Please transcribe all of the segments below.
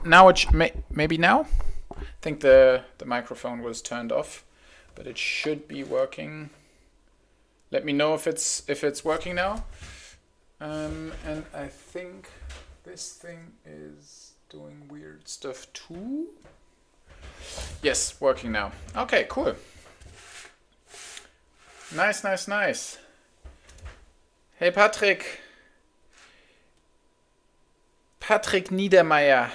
now it maybe now? I think the microphone was turned off, but it should be working. Let me know if it's working now. And I think this thing is doing weird stuff too. Yes, working now. Okay, cool. Nice, nice, nice. Hey Patrick. Patrick Niedermeyer.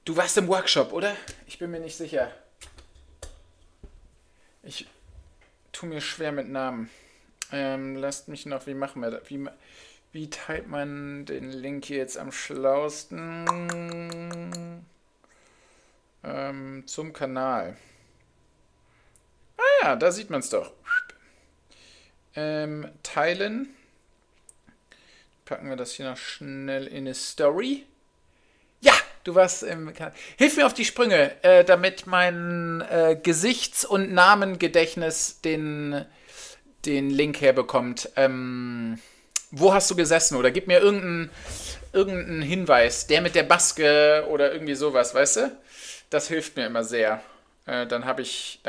Du warst im Workshop, oder? Ich bin mir nicht sicher. Ich tue mir schwer mit Namen. Lasst mich noch, wie machen wir das? Wie teilt man den Link hier jetzt am schlausten? Zum Kanal. Ah ja, da sieht man es doch. Teilen. Packen wir das hier noch schnell in eine Story. Ja, du warst im Kanal. Hilf mir auf die Sprünge, damit mein Gesichts- und Namengedächtnis den Link herbekommt. Wo hast du gesessen? Oder gib mir irgendeinen Hinweis. Der mit der Maske oder irgendwie sowas, weißt du? Das hilft mir immer sehr. Dann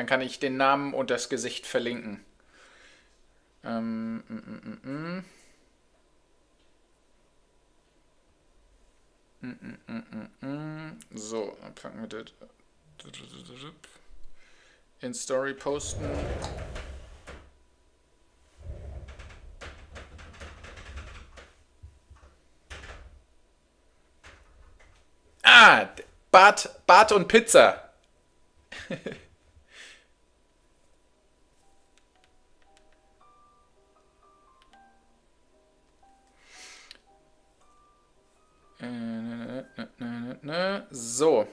kann ich den Namen und das Gesicht verlinken. So, dann packen wir das in Story posten. Ah, Bart und Pizza. So.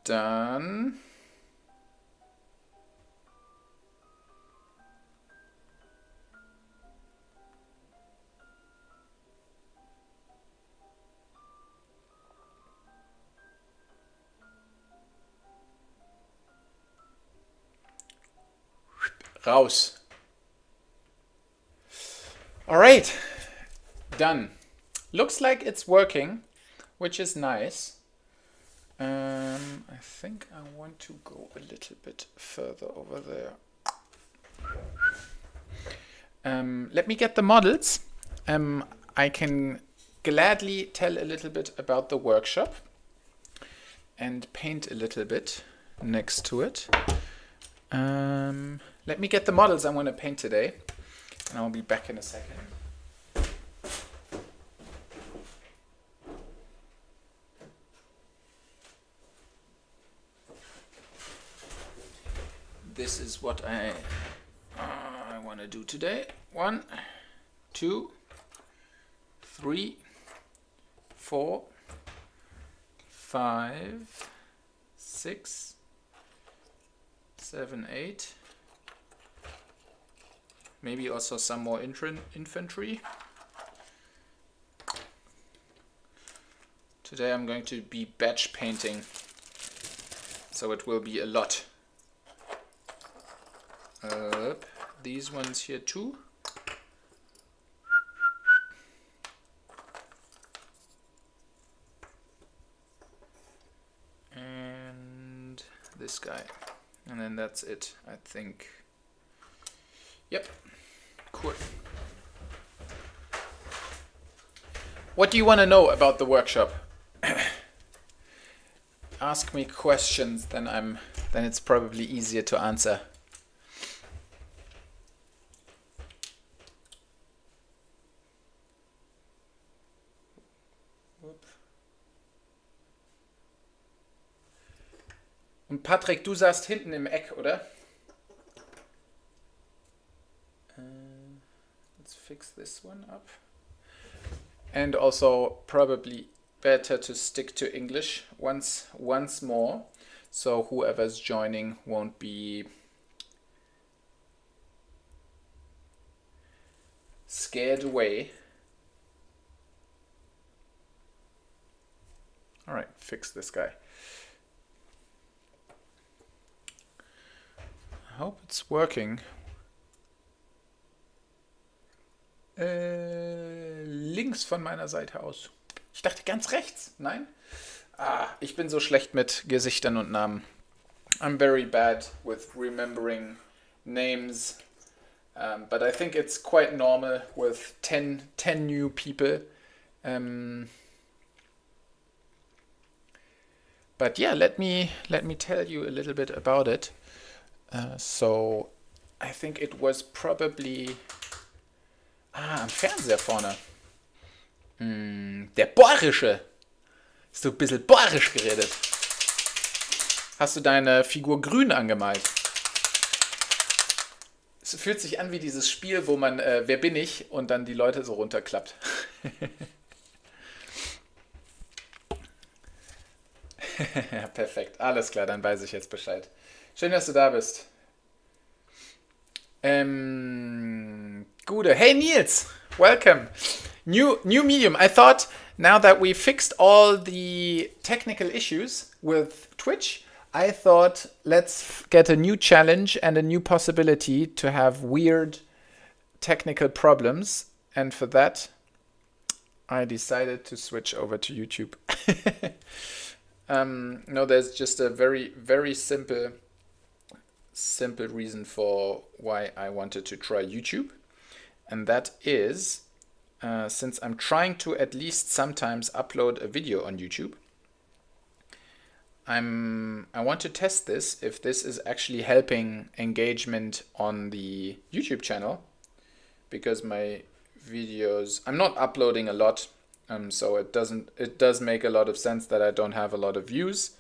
Dann raus. All right. Done. Looks like it's working, which is nice. I think I want to go a little bit further over there. Let me get the models. I can gladly tell a little bit about the workshop and paint a little bit next to it. Let me get the models I want to paint today, and I'll be back in a second. This is what I want to do today. 1, 2, 3, 4, 5, 6, 7, 8. Maybe also some more infantry. Today I'm going to be batch painting, so it will be a lot. These ones here too. And this guy. And then that's it, I think. Yep. Cool. What do you want to know about the workshop? Ask me questions, then it's probably easier to answer. Und Patrick, du saßt hinten im Eck, oder? Let's fix this one up. And also probably better to stick to English once more, so whoever's joining won't be scared away. All right, fix this guy. hope it's working. Links von meiner Seite aus. Ich dachte ganz rechts. Nein? Ich bin so schlecht mit Gesichtern und Namen. I'm very bad with remembering names. But I think it's quite normal with 10 new people. But yeah, let me tell you a little bit about it. So I think it was probably am Fernseher vorne. Der Bohrische. Hast du ein bisschen bohrisch geredet? Hast du deine Figur grün angemalt? Es fühlt sich an wie dieses Spiel, wo man Wer bin ich? Und dann die Leute so runterklappt. Ja, perfekt. Alles klar, dann weiß ich jetzt Bescheid. Schön, dass du da bist. Gude. Hey Nils, welcome. New medium. I thought now that we fixed all the technical issues with Twitch, I thought let's get a new challenge and a new possibility to have weird technical problems. And for that, I decided to switch over to YouTube. No, there's just a very, very simple reason for why I wanted to try YouTube. And that is, since I'm trying to at least sometimes upload a video on YouTube, I want to test this, if this is actually helping engagement on the YouTube channel, because my videos, I'm not uploading a lot, so it does make a lot of sense that I don't have a lot of views.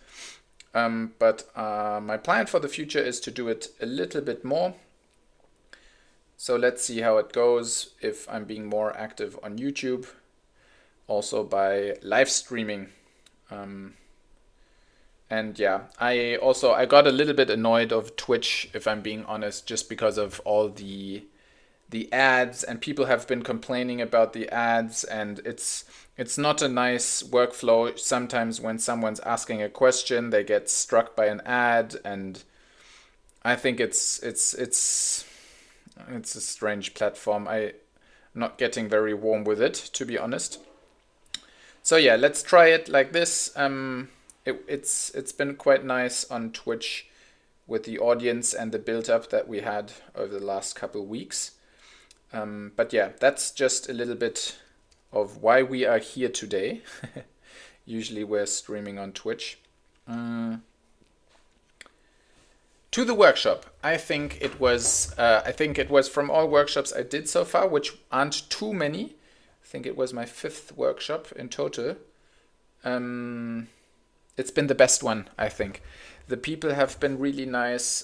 But my plan for the future is to do it a little bit more. So let's see how it goes if I'm being more active on YouTube, also by live streaming. And yeah, I got a little bit annoyed of Twitch, if I'm being honest, just because of all the ads, and people have been complaining about the ads, and it's not a nice workflow. Sometimes when someone's asking a question, they get struck by an ad, and I think it's a strange platform. I'm not getting very warm with it, to be honest. So yeah, let's try it like this. It's been quite nice on Twitch with the audience and the build-up that we had over the last couple weeks. But yeah, that's just a little bit of why we are here today. Usually we're streaming on Twitch. To the workshop. I think it was from all workshops I did so far, which aren't too many. I think it was my 5th workshop in total. It's been the best one, I think. The people have been really nice.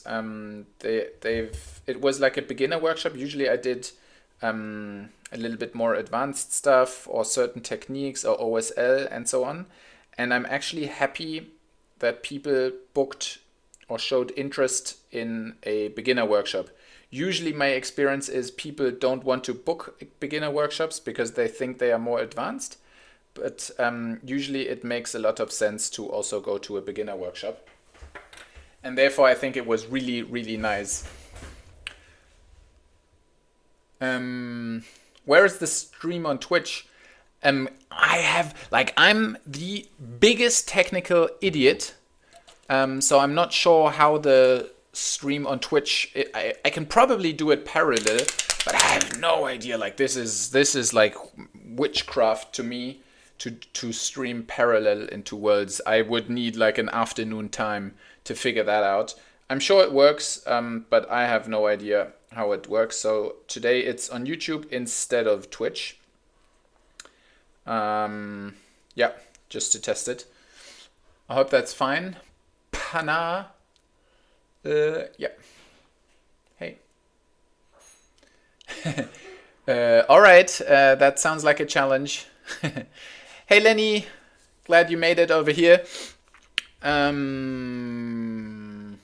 It was like a beginner workshop. Usually I did a little bit more advanced stuff, or certain techniques, or OSL and so on. And I'm actually happy that people booked or showed interest in a beginner workshop. Usually my experience is people don't want to book beginner workshops because they think they are more advanced. But usually it makes a lot of sense to also go to a beginner workshop. And therefore I think it was really, really nice. Where is the stream on Twitch? I'm the biggest technical idiot. So I'm not sure how the stream on Twitch, I can probably do it parallel, but I have no idea. Like this is like witchcraft to me to stream parallel into worlds. I would need like an afternoon time to figure that out. I'm sure it works, but I have no idea how it works. So today it's on YouTube instead of Twitch. Yeah, just to test it. I hope that's fine. Pana. Yeah. Hey. All right. That sounds like a challenge. Hey, Lenny. Glad you made it over here. I'm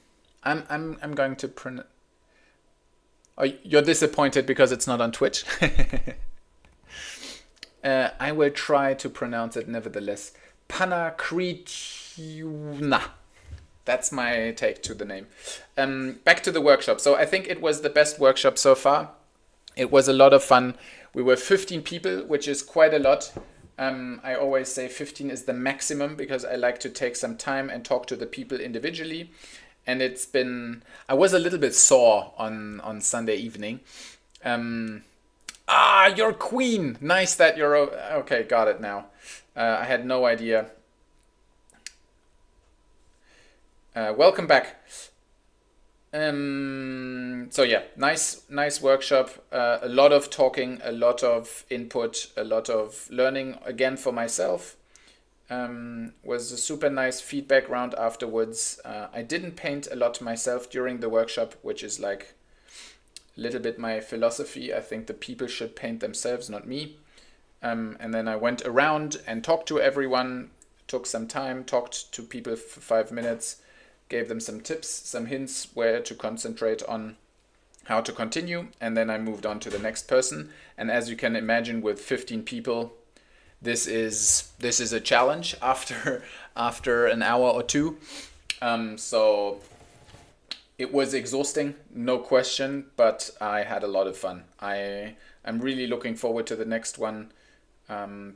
going to pronounce. Oh, you're disappointed because it's not on Twitch. I will try to pronounce it nevertheless. Panakrituna. That's my take to the name. Back to the workshop. So I think it was the best workshop so far. It was a lot of fun. We were 15 people, which is quite a lot. I always say 15 is the maximum because I like to take some time and talk to the people individually. And I was a little bit sore on Sunday evening. You're queen. Nice that you're, okay, got it now. I had no idea. Welcome back. So yeah, nice workshop. A lot of talking, a lot of input, a lot of learning again for myself. Was a super nice feedback round afterwards. I didn't paint a lot myself during the workshop, which is like a little bit my philosophy. I think the people should paint themselves, not me. And then I went around and talked to everyone, took some time, talked to people for 5 minutes, gave them some tips, some hints where to concentrate on, how to continue, and then I moved on to the next person. And as you can imagine, with 15 people, this is a challenge after an hour or two. So it was exhausting, no question, but I had a lot of fun. I'm really looking forward to the next one.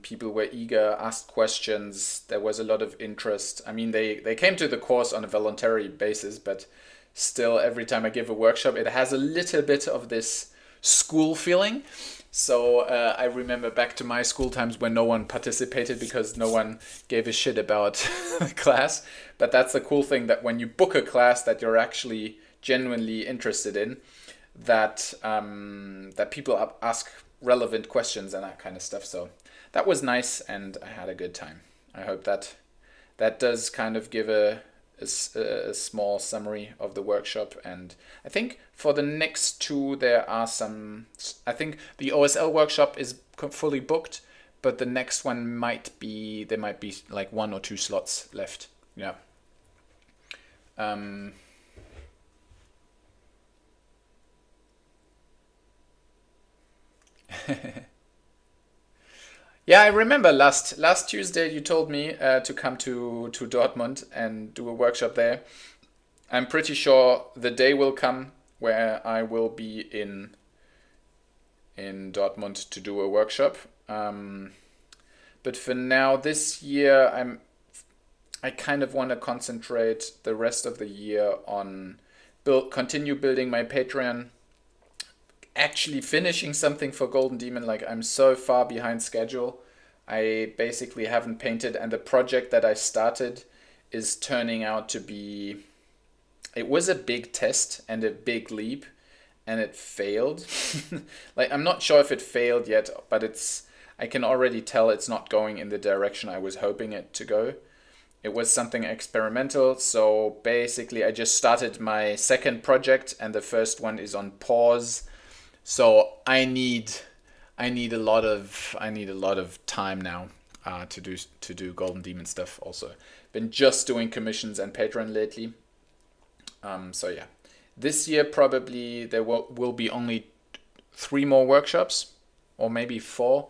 People were eager, asked questions. There was a lot of interest. I mean, they came to the course on a voluntary basis, but still, every time I give a workshop, it has a little bit of this school feeling. So I remember back to my school times when no one participated because no one gave a shit about the class. But that's the cool thing, that when you book a class that you're actually genuinely interested in, that people ask relevant questions and that kind of stuff. So that was nice, and I had a good time. I hope that does kind of give a small summary of the workshop. And I think for the next two there are some, I think the OSL workshop is fully booked, but the next one there might be like 1 or 2 slots left. Yeah. Yeah, I remember last Tuesday you told me to come to Dortmund and do a workshop there. I'm pretty sure the day will come where I will be in Dortmund to do a workshop. But for now, this year, I kind of want to concentrate the rest of the year on continue building my Patreon, actually finishing something for Golden Demon. Like, I'm so far behind schedule. I basically haven't painted, and the project that I started is turning out to be, it was a big test and a big leap, and it failed. Like, I'm not sure if it failed yet, but I can already tell it's not going in the direction I was hoping it to go. It was something experimental, so basically I just started my second project, and the first one is on pause. So I need a lot of time now to do Golden Demon stuff. Also, been just doing commissions and Patreon lately. So yeah, this year probably there will be only 3 more workshops, or maybe 4.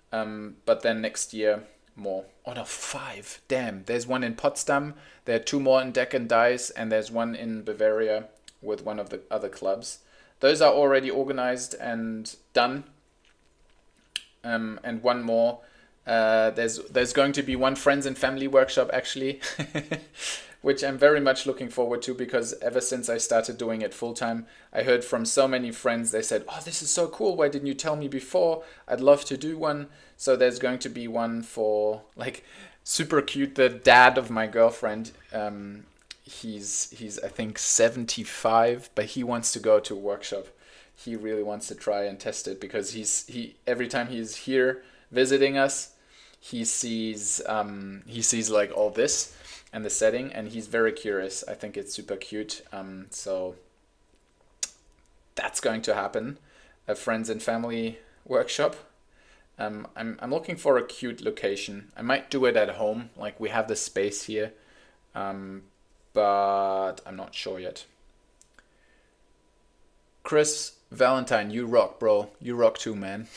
But then next year more. Oh no, 5. Damn, there's one in Potsdam. There are 2 more in Deck and Dice, and there's one in Bavaria with one of the other clubs. Those are already organized and done. And one more. There's going to be one friends and family workshop actually, which I'm very much looking forward to, because ever since I started doing it full time, I heard from so many friends. They said, "Oh, this is so cool. Why didn't you tell me before? I'd love to do one." So there's going to be one for, like, super cute. The dad of my girlfriend. He's I think 75, but he wants to go to a workshop. He really wants to try and test it, because he every time he's here visiting us, he sees like all this and the setting, and he's very curious. I think it's super cute. So that's going to happen. A friends and family workshop. I'm looking for a cute location. I might do it at home, like we have the space here. But I'm not sure yet. Chris Valentine, you rock, bro. You rock too, man.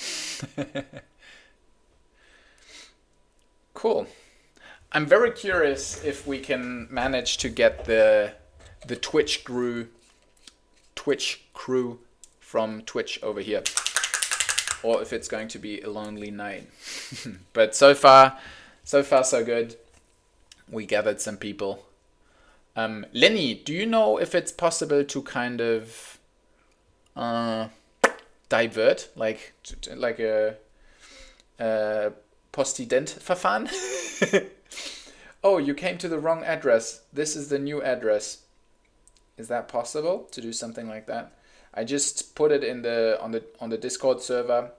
Cool. I'm very curious if we can manage to get the Twitch crew from Twitch over here, or if it's going to be a lonely night. But so far so good. We gathered some people. Lenny, do you know if it's possible to kind of divert, like a Postident-Verfahren? Oh, you came to the wrong address. This is the new address. Is that possible to do something like that? I just put it in on the Discord server.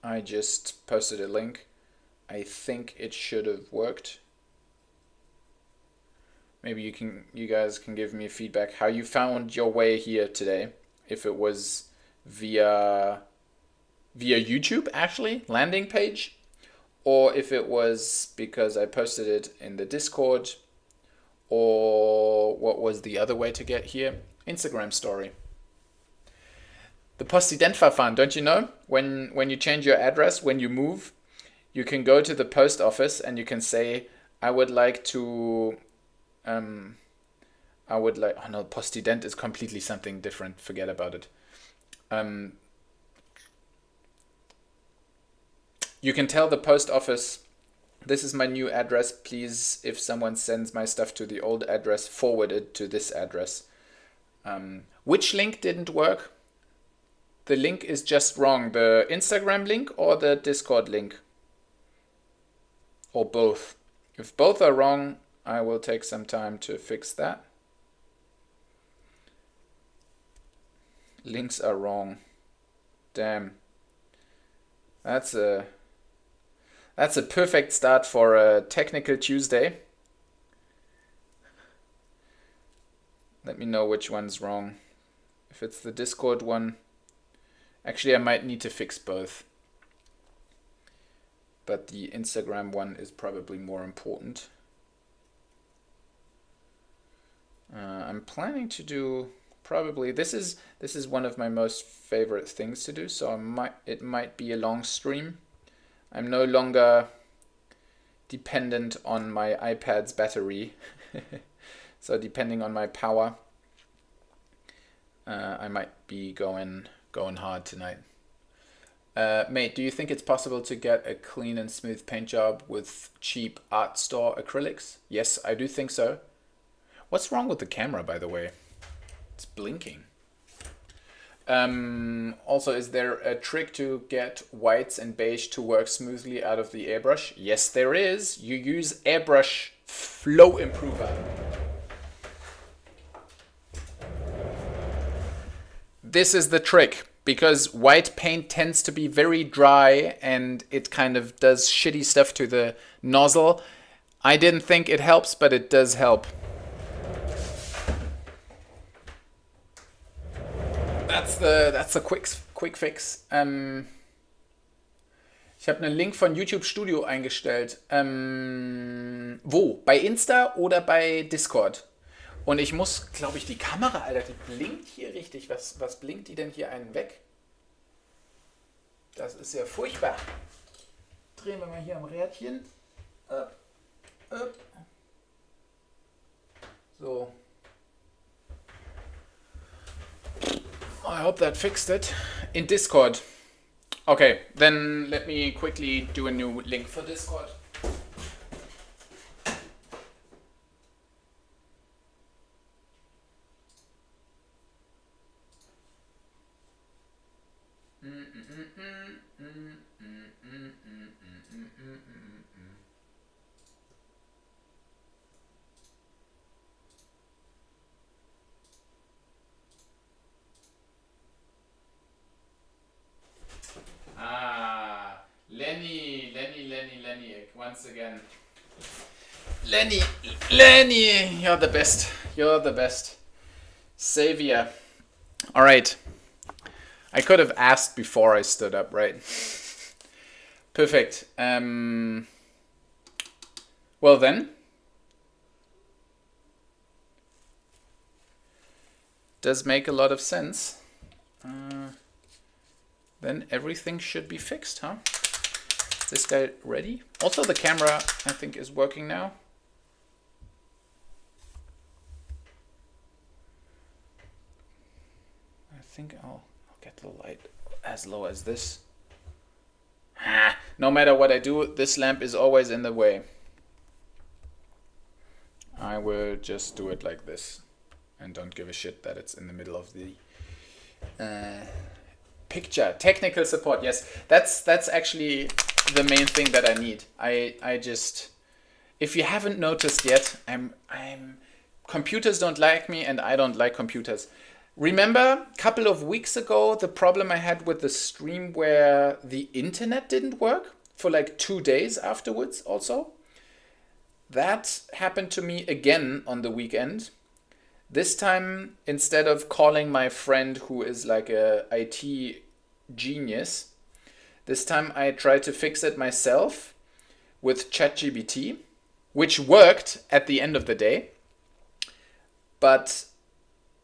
I just posted a link. I think it should have worked. Maybe you guys can give me feedback how you found your way here today. If it was via YouTube, actually, landing page, or if it was because I posted it in the Discord, or what was the other way to get here? Instagram story. The Postidentverfahren, don't you know? When you change your address, when you move, you can go to the post office and you can say, I would like to, oh no, Postident is completely something different. Forget about it. You can tell the post office, this is my new address. Please, if someone sends my stuff to the old address, forward it to this address. Which link didn't work? The link is just wrong. The Instagram link or the Discord link? Or both. If both are wrong, I will take some time to fix that. Links are wrong. Damn. That's a perfect start for a technical Tuesday. Let me know which one's wrong. If it's the Discord one, actually I might need to fix both. But the Instagram one is probably more important. I'm planning to do probably this is one of my most favorite things to do, so it might be a long stream. I'm no longer dependent on my iPad's battery. So depending on my power, I might be going hard tonight. Mate, do you think it's possible to get a clean and smooth paint job with cheap art store acrylics? Yes, I do think so. What's wrong with the camera, by the way? It's blinking. Also, is there a trick to get whites and beige to work smoothly out of the airbrush? Yes, there is. You use airbrush flow improver. This is the trick, because white paint tends to be very dry and it kind of does shitty stuff to the nozzle. I didn't think it helps, but it does help. That's the quick fix. Ich habe einen Link von YouTube Studio eingestellt. Wo? Bei Insta oder bei Discord? Und ich muss, glaube ich, die Kamera, Alter, die blinkt hier richtig. Was blinkt die denn hier einen weg? Das ist ja furchtbar. Drehen wir mal hier am Rädchen. So. I hope that fixed it. In Discord. Okay, then let me quickly do a new link for Discord. Lenny, once again. Lenny, you're the best. You're the best. Savior. All right. I could have asked before I stood up, right? Perfect. Well then. Does make a lot of sense. Then everything should be fixed, huh? Is this guy ready? Also, the camera, I think, is working now. I think I'll get the light as low as this. No matter what I do, this lamp is always in the way. I will just do it like this and don't give a shit that it's in the middle of the picture. Technical support, yes. That's actually the main thing that I need. I just, if you haven't noticed yet, computers don't like me and I don't like computers. Remember a couple of weeks ago the problem I had with the stream where the internet didn't work for like 2 days afterwards also? That happened to me again on the weekend. This time, instead of calling my friend who is like a IT genius, this time I tried to fix it myself with ChatGPT, which worked at the end of the day. But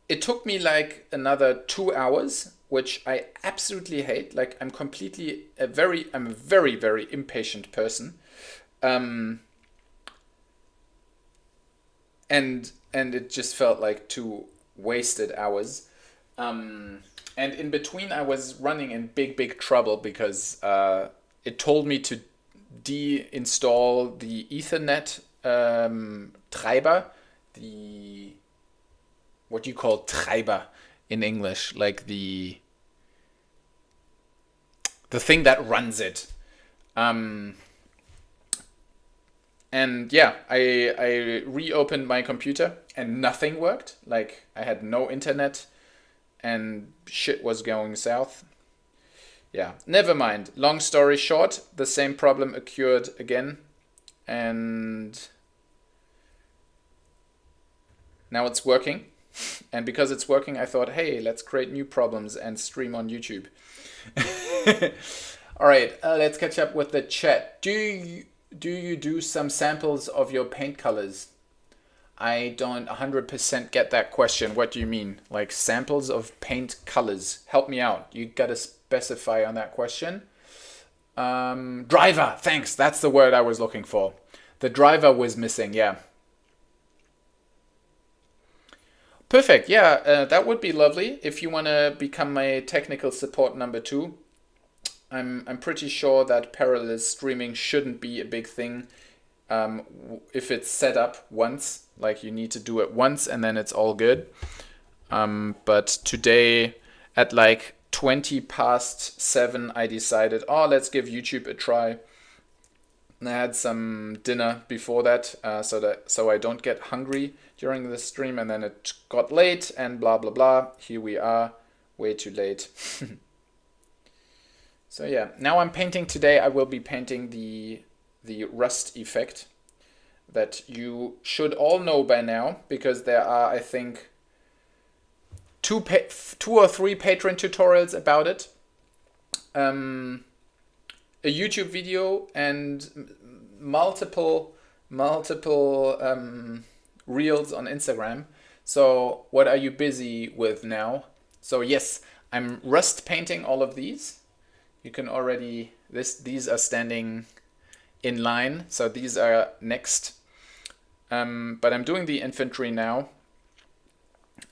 it took me like another 2 hours, which I absolutely hate. Like I'm a very, very impatient person. And it just felt like 2 wasted hours. And in between I was running in big trouble because it told me to deinstall the Ethernet Treiber, what you call Treiber in English, like the thing that runs it. And yeah, I reopened my computer and nothing worked. Like I had no internet and shit was going south. Yeah, never mind. Long story short, the same problem occurred again. And now it's working. And because it's working, I thought, hey, let's create new problems and stream on YouTube. All right, let's catch up with the chat. Do you do some samples of your paint colors? I don't 100% get that question. What do you mean? Like samples of paint colors? Help me out. You gotta specify on that question. Driver, thanks. That's the word I was looking for. The driver was missing, yeah. Perfect, yeah, that would be lovely. If you want to become my technical support number 2, I'm pretty sure that parallel streaming shouldn't be a big thing if it's set up once. Like you need to do it once and then it's all good. But today at like 7:20, I decided, oh, let's give YouTube a try. And I had some dinner before that, so I don't get hungry during the stream, and then it got late and blah blah blah. Here we are, way too late. So yeah, now I'm painting today. I will be painting the rust effect that you should all know by now, because there are, I think, two or three Patreon tutorials about it. A YouTube video and multiple reels on Instagram. So what are you busy with now? So yes, I'm rust painting all of these. You can already, these are standing in line, so these are next. But I'm doing the infantry now,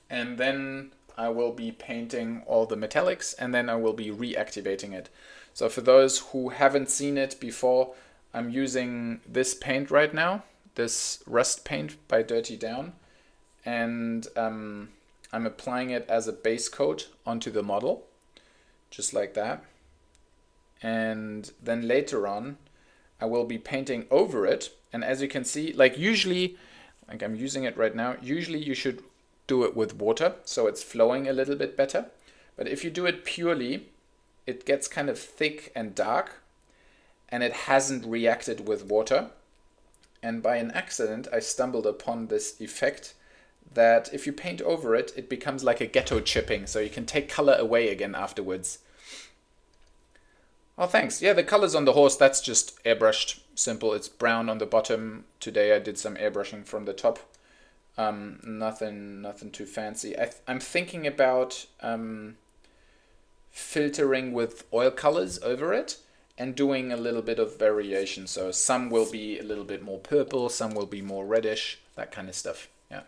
and then I will be painting all the metallics, and then I will be reactivating it. So for those who haven't seen it before, I'm using this paint right now, this rust paint by Dirty Down, and I'm applying it as a base coat onto the model, just like that. And then later on, I will be painting over it. And as you can see, like usually, like I'm using it right now, usually you should do it with water, so it's flowing a little bit better. But if you do it purely, it gets kind of thick and dark, and it hasn't reacted with water. And by an accident, I stumbled upon this effect that if you paint over it, it becomes like a ghetto chipping, so you can take color away again afterwards. Oh, thanks. Yeah, the colors on the horse, that's just airbrushed. Simple. It's brown on the bottom. Today I did some airbrushing from the top. Nothing too fancy. I'm thinking about filtering with oil colors over it, and doing a little bit of variation. So some will be a little bit more purple, some will be more reddish, that kind of stuff. Yeah.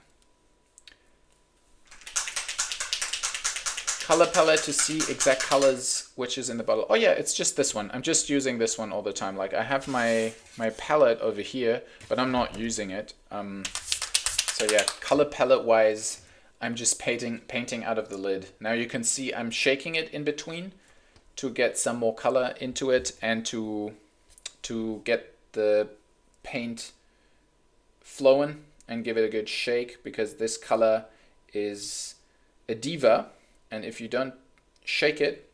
Color palette to see exact colors which is in the bottle. Oh yeah, it's just this one. I'm just using this one all the time. Like I have my palette over here, but I'm not using it. So yeah, color palette wise, I'm just painting out of the lid. Now you can see I'm shaking it in between to get some more color into it and to get the paint flowing and give it a good shake, because this color is a diva, and if you don't shake it,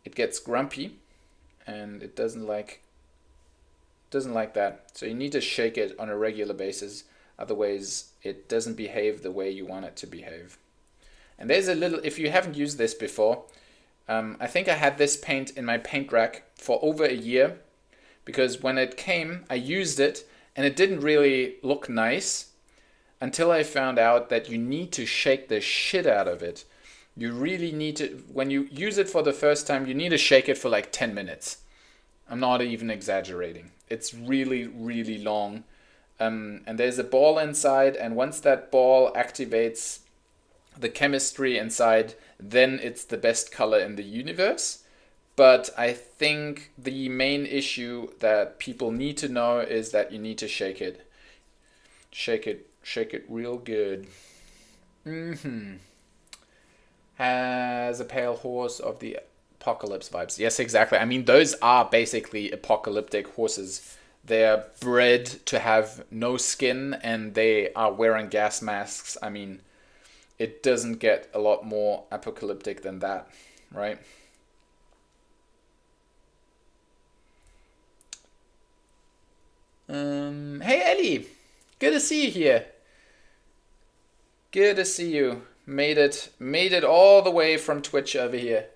it gets grumpy and it doesn't like that. So you need to shake it on a regular basis, otherwise it doesn't behave the way you want it to behave. And there's a little, if you haven't used this before, I think I had this paint in my paint rack for over a year, because when it came, I used it and it didn't really look nice until I found out that you need to shake the shit out of it. You really need to, when you use it for the first time, you need to shake it for like 10 minutes. I'm not even exaggerating. It's really, really long. And there's a ball inside, and once that ball activates the chemistry inside, then it's the best color in the universe. But I think the main issue that people need to know is that you need to shake it. Shake it real good. Has a pale horse of the apocalypse vibes. Yes, exactly. I mean, those are basically apocalyptic horses. They're bred to have no skin and they are wearing gas masks. I mean, it doesn't get a lot more apocalyptic than that, right? Hey Ellie, good to see you here. Good to see you. Made it all the way from Twitch over here.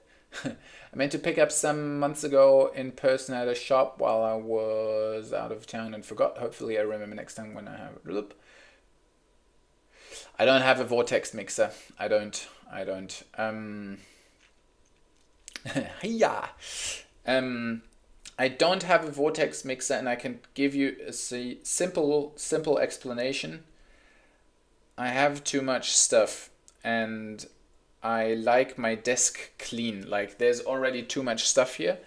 I meant to pick up some months ago in person at a shop while I was out of town and forgot. Hopefully I remember next time when I have it. I don't have a vortex mixer. I don't. Yeah. I don't have a vortex mixer, and I can give you a simple explanation. I have too much stuff, and I like my desk clean. Like there's already too much stuff here,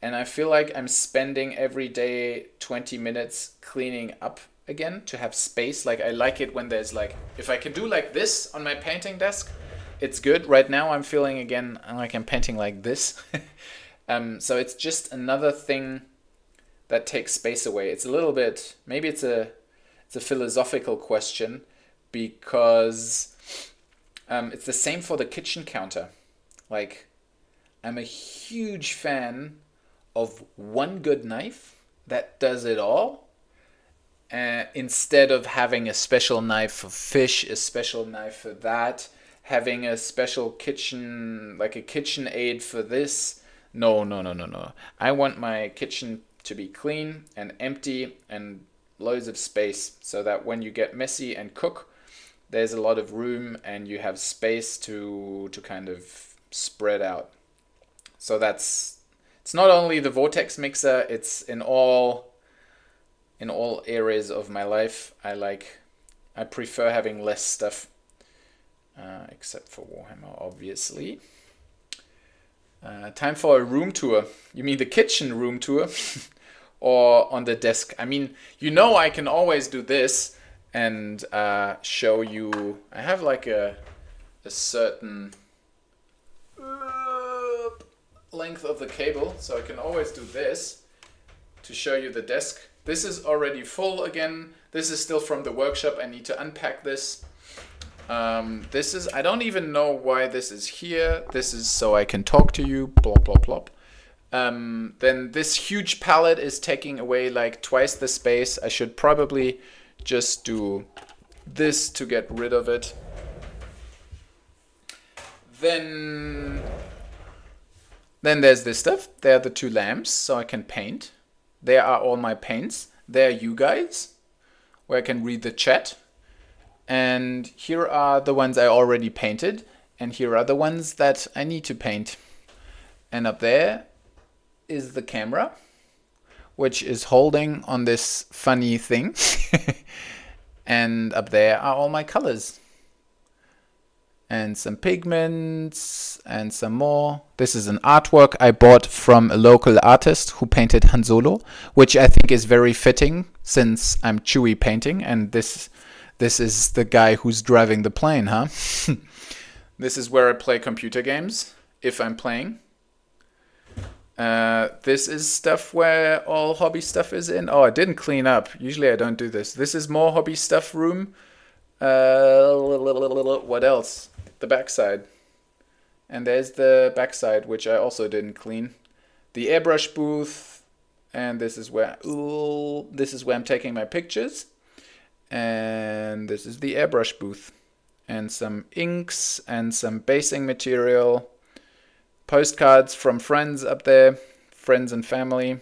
and I feel like I'm spending every day 20 minutes cleaning up again to have space. Like I like it when there's like, if I can do like this on my painting desk, it's good. Right now I'm feeling again like I'm painting like this. So it's just another thing that takes space away. It's a little bit, maybe it's a philosophical question, because it's the same for the kitchen counter. Like I'm a huge fan of one good knife that does it all. Instead of having a special knife for fish, a special knife for that, having a special kitchen, like a kitchen aid for this. No. I want my kitchen to be clean and empty and loads of space, so that when you get messy and cook, there's a lot of room and you have space to kind of spread out. So it's not only the vortex mixer, it's in all areas of my life. I prefer having less stuff, except for Warhammer, obviously. Time for a room tour. You mean the kitchen room tour? Or on the desk? I mean, I can always do this and show you. I have like a certain length of the cable, so I can always do this to show you the desk. This is already full again. This is still from the workshop. I need to unpack this. I don't even know why this is here. This is so I can talk to you, plop, plop, plop. Then this huge palette is taking away like twice the space. I should probably just do this to get rid of it. Then there's this stuff. There are the two lamps, so I can paint. There are all my paints. There are you guys, where I can read the chat. And here are the ones I already painted, and here are the ones that I need to paint. And up there is the camera. which is holding on this funny thing. And up there are all my colors. And some pigments and some more. This is an artwork I bought from a local artist who painted Han Solo, which I think is very fitting since I'm Chewie painting, and this is the guy who's driving the plane, huh? This is where I play computer games, if I'm playing. This is stuff where all hobby stuff is in. Oh, I didn't clean up. Usually I don't do this. This is more hobby stuff room. What else? The backside. And there's the backside, which I also didn't clean. The airbrush booth. And this is where I'm taking my pictures. And this is the airbrush booth. And some inks and some basing material. Postcards from friends up there. Friends and family.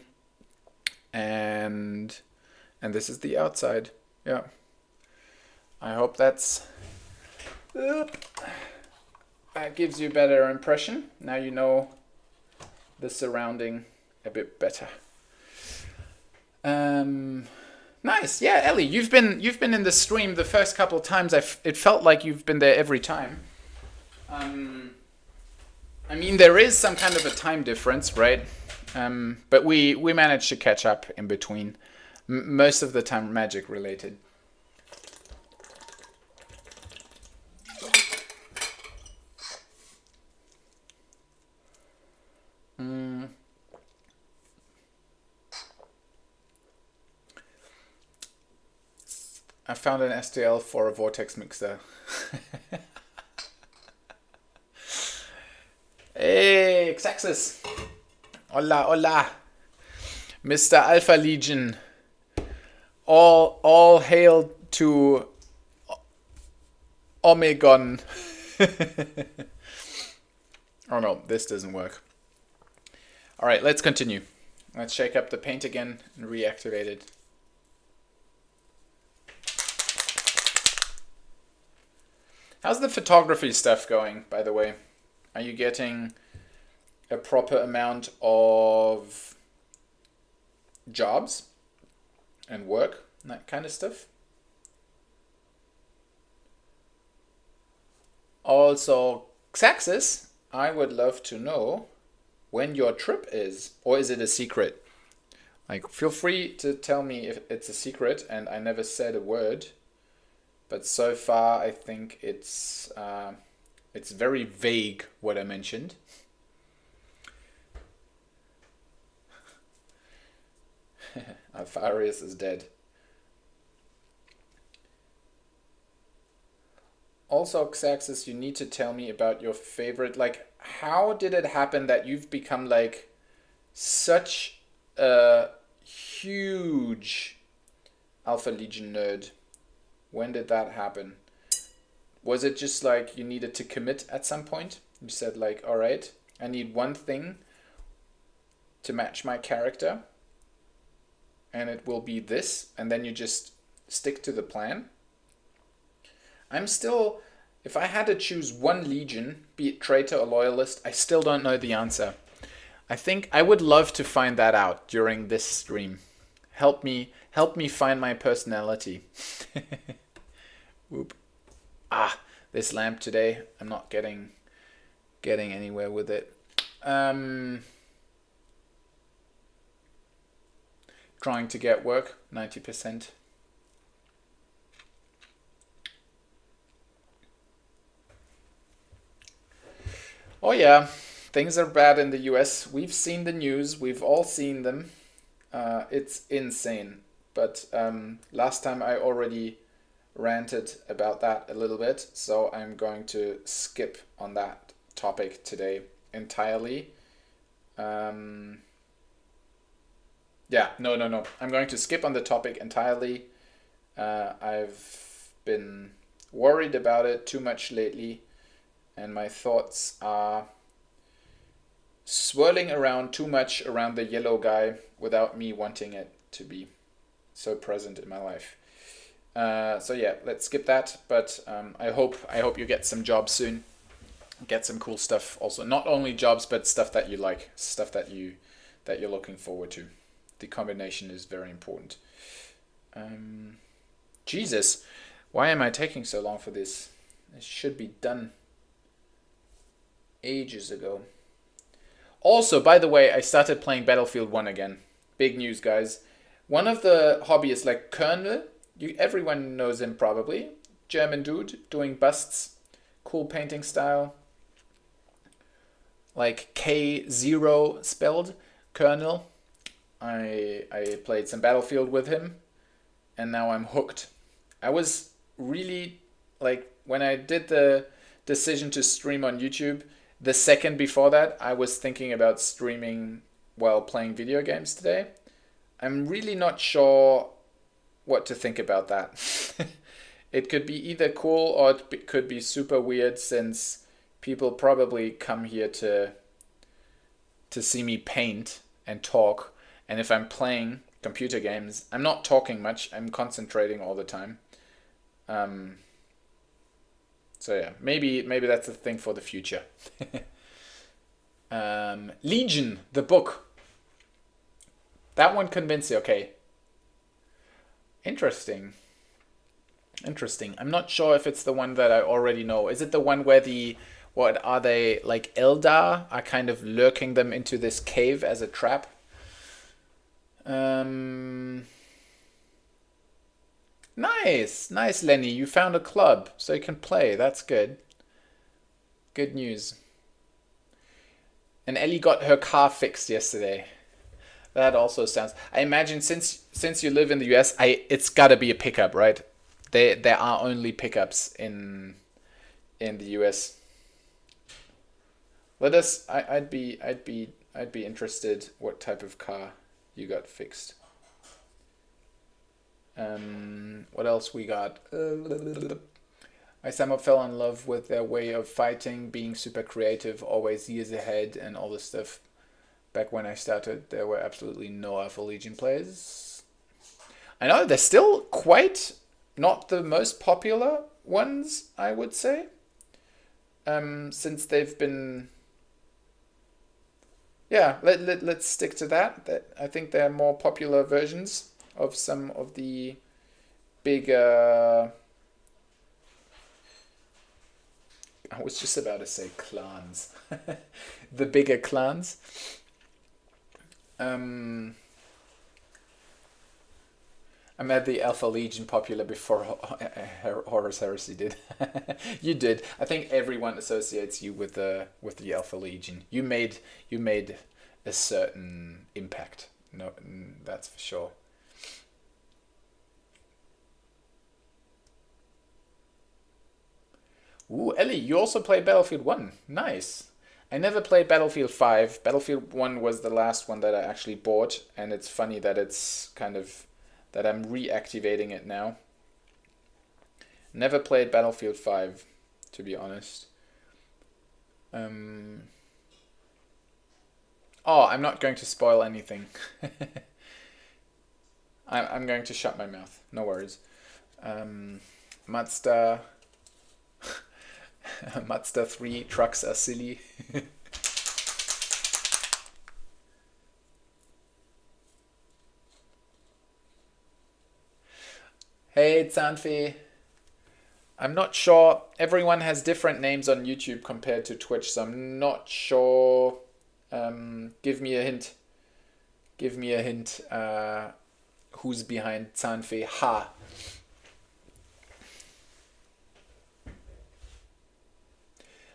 And this is the outside. Yeah. I hope that gives you a better impression. Now you know the surrounding a bit better. Nice. Yeah, Ellie, you've been in the stream the first couple of times. It felt like you've been there every time. I mean, there is some kind of a time difference, right? But we managed to catch up in between. Most of the time magic related. I found an STL for a vortex mixer. Hey, Xaxis. Hola, hola. Mr. Alpha Legion. All hail to Omegon. Oh no, this doesn't work. All right, let's continue. Let's shake up the paint again and reactivate it. How's the photography stuff going, by the way? Are you getting a proper amount of jobs and work and that kind of stuff? Also, Xaxis, I would love to know when your trip is, or is it a secret? Like, feel free to tell me if it's a secret and I never said a word. But so far, I think it's very vague what I mentioned. Alpharius is dead. Also, Xaxis, you need to tell me about your favorite. Like, how did it happen that you've become like such a huge Alpha Legion nerd? When did that happen? Was it just like you needed to commit at some point? You said like, all right, I need one thing to match my character and it will be this, and then you just stick to the plan? I'm still, if I had to choose one legion, be it traitor or loyalist, I still don't know the answer. I think I would love to find that out during this stream. Help me find my personality. Whoop. Ah, this lamp today, I'm not getting anywhere with it. Trying to get work, 90%. Oh yeah, things are bad in the US. We've seen the news, we've all seen them. It's insane. But last time I already ranted about that a little bit, so I'm going to skip on that topic today entirely. Yeah, no. I'm going to skip on the topic entirely. I've been worried about it too much lately, and my thoughts are swirling around too much around the yellow guy without me wanting it to be so present in my life. So yeah, let's skip that. But I hope you get some jobs soon. Get some cool stuff also. Not only jobs, but stuff that you like, stuff that you're looking forward to. the combination is very important. Jesus, why am I taking so long for this? It should be done ages ago. Also, by the way, I started playing Battlefield 1 again. Big news, guys. One of the hobbyists, like Colonel, everyone knows him probably. German dude doing busts, cool painting style. Like K0 spelled, Colonel. I played some Battlefield with him, and now I'm hooked. I was really, like, when I did the decision to stream on YouTube, the second before that, I was thinking about streaming while playing video games today. I'm really not sure what to think about that. It could be either cool or it could be super weird, since people probably come here to see me paint and talk. And if I'm playing computer games, I'm not talking much. I'm concentrating all the time. So yeah, maybe that's a thing for the future. Legion, the book. That one convinced you, okay. Interesting. I'm not sure if it's the one that I already know. Is it the one where what are they, like Eldar are kind of lurking them into this cave as a trap? Nice, Lenny. You found a club, so you can play. That's good. Good news. And Ellie got her car fixed yesterday. That also sounds. I imagine since you live in the US, it's gotta be a pickup, right? There are only pickups in the US. Let us. I'd be interested what type of car you got fixed. What else we got? I somehow fell in love with their way of fighting, being super creative, always years ahead, and all this stuff. Back when I started, there were absolutely no Alpha Legion players. I know they're still quite not the most popular ones, I would say. Since they've been... Yeah, let's stick to that. I think there are more popular versions of some of the bigger... I was just about to say clans. The bigger clans. I made the Alpha Legion popular before Horus Heresy did. You did. I think everyone associates you with the Alpha Legion. You made a certain impact. No, that's for sure. Ooh, Ellie, you also play Battlefield 1. Nice. I never played Battlefield 5. Battlefield 1 was the last one that I actually bought, and it's funny that it's kind of that I'm reactivating it now. Never played Battlefield 5, to be honest. Oh, I'm not going to spoil anything. I'm going to shut my mouth. No worries. Mazda 3 trucks are silly. Hey, Zahnfee. I'm not sure. Everyone has different names on YouTube compared to Twitch, so I'm not sure. Give me a hint. Who's behind Zahnfee? Ha.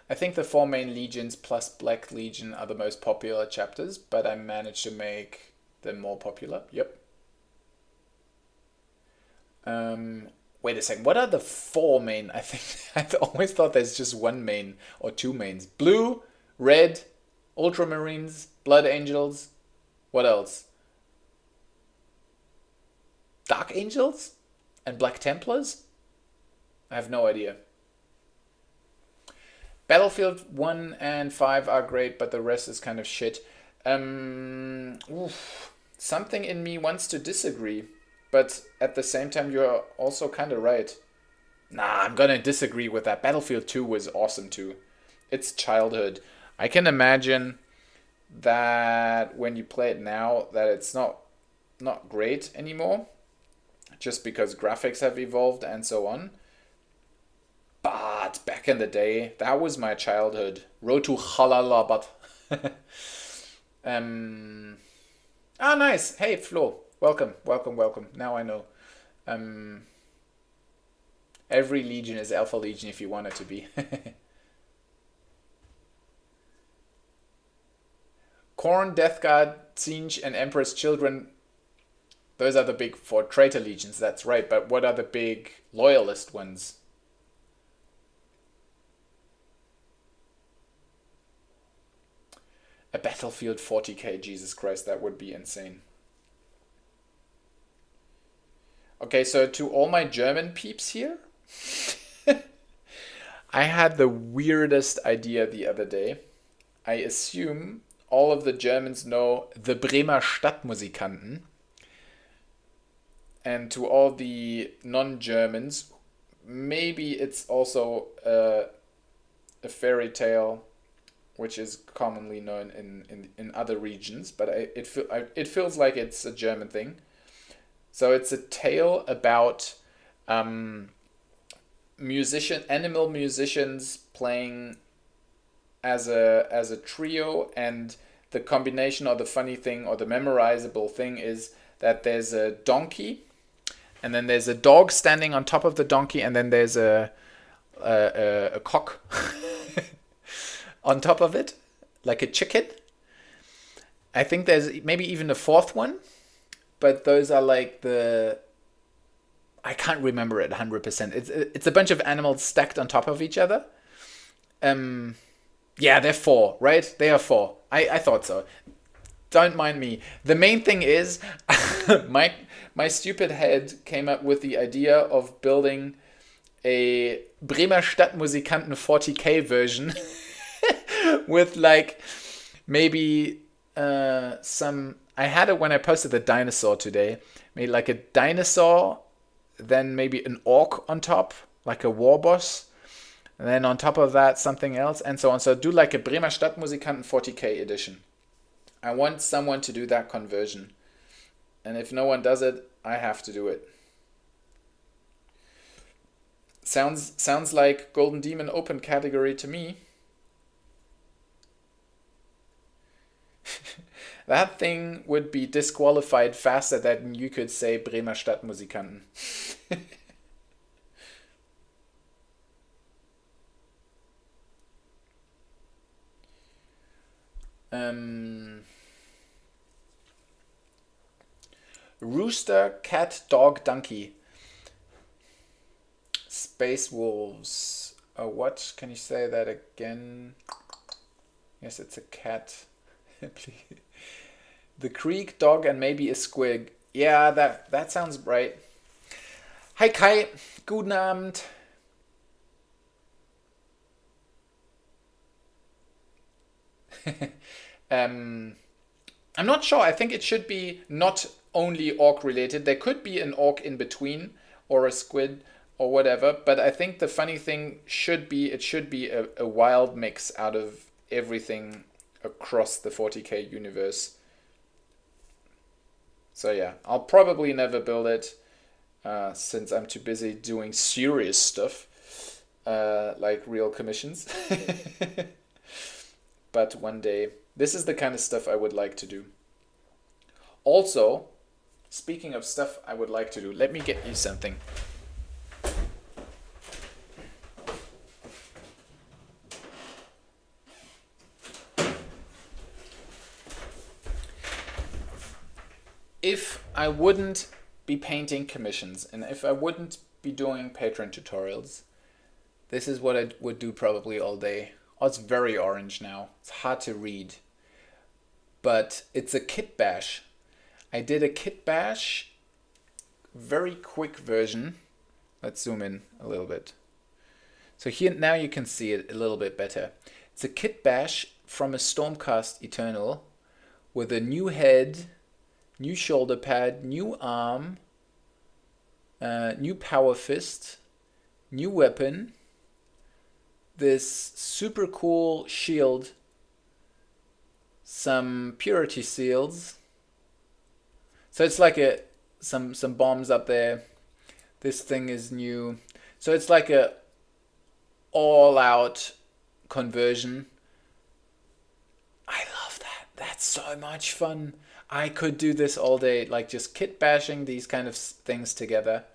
I think the 4 main legions plus Black Legion are the most popular chapters, but I managed to make them more popular. Yep. Wait a second. What are the 4 main? I think I've always thought there's just 1 main or 2 mains. Blue, red, Ultramarines, Blood Angels. What else? Dark Angels and Black Templars? I have no idea. Battlefield 1 and 5 are great, but the rest is kind of shit. Something in me wants to disagree, but at the same time, you're also kind of right. Nah, I'm gonna disagree with that. Battlefield 2 was awesome too. It's childhood. I can imagine that when you play it now, that it's not not great anymore, just because graphics have evolved and so on. But back in the day, that was my childhood. Road to Halalabat. Nice. Hey, Flo. Welcome, welcome, welcome. Now I know. Every legion is Alpha Legion if you want it to be. Khorne, Death Guard, Tzeentch, and Emperor's Children. Those are the big four traitor legions, that's right. But what are the big loyalist ones? A Battlefield 40k, Jesus Christ, that would be insane. Okay, so to all my German peeps here, I had the weirdest idea the other day. I assume all of the Germans know the Bremer Stadtmusikanten. And to all the non-Germans, maybe it's also a fairy tale which is commonly known in other regions, but it feels like it's a German thing. So it's a tale about animal musicians playing as a trio, and the combination or the funny thing or the memorizable thing is that there's a donkey, and then there's a dog standing on top of the donkey, and then there's a cock on top of it, like a chicken. I think there's maybe even a fourth one, but those are like I can't remember it 100%. It's a bunch of animals stacked on top of each other. Yeah, they're four, right? They are four. I thought so. Don't mind me. The main thing is, my stupid head came up with the idea of building a Bremer Stadtmusikanten 40k version with like maybe some. I had it when I posted the dinosaur today. Made like a dinosaur, then maybe an orc on top, like a war boss, and then on top of that something else, and so on. So do like a Bremer Stadtmusikanten 40k edition. I want someone to do that conversion, and if no one does it, I have to do it. Sounds like Golden Demon open category to me. That thing would be disqualified faster than you could say Bremer Stadtmusikanten. Rooster, cat, dog, donkey. Space wolves. What? Can you say that again? Yes, it's a cat. Please. The Krieg, dog, and maybe a squig. Yeah, that sounds right. Hi Kai, guten Abend. I'm not sure. I think it should be not only orc related. There could be an orc in between, or a squid, or whatever. But I think the funny thing should be a wild mix out of everything across the 40k universe. So yeah, I'll probably never build it since I'm too busy doing serious stuff like real commissions. But one day, this is the kind of stuff I would like to do. Also, speaking of stuff I would like to do, let me get you something. If I wouldn't be painting commissions, and if I wouldn't be doing Patreon tutorials, this is what I would do probably all day. Oh, it's very orange now. It's hard to read. But it's a kit bash. I did a kit bash, very quick version. Let's zoom in a little bit. So here now you can see it a little bit better. It's a kit bash from a Stormcast Eternal with a new head, new shoulder pad, new arm, new power fist, new weapon, this super cool shield, some purity seals, So it's like some bombs up there. This thing is new. So it's like a all-out conversion. I love that. That's so much fun. I could do this all day, like just kit bashing these kind of things together.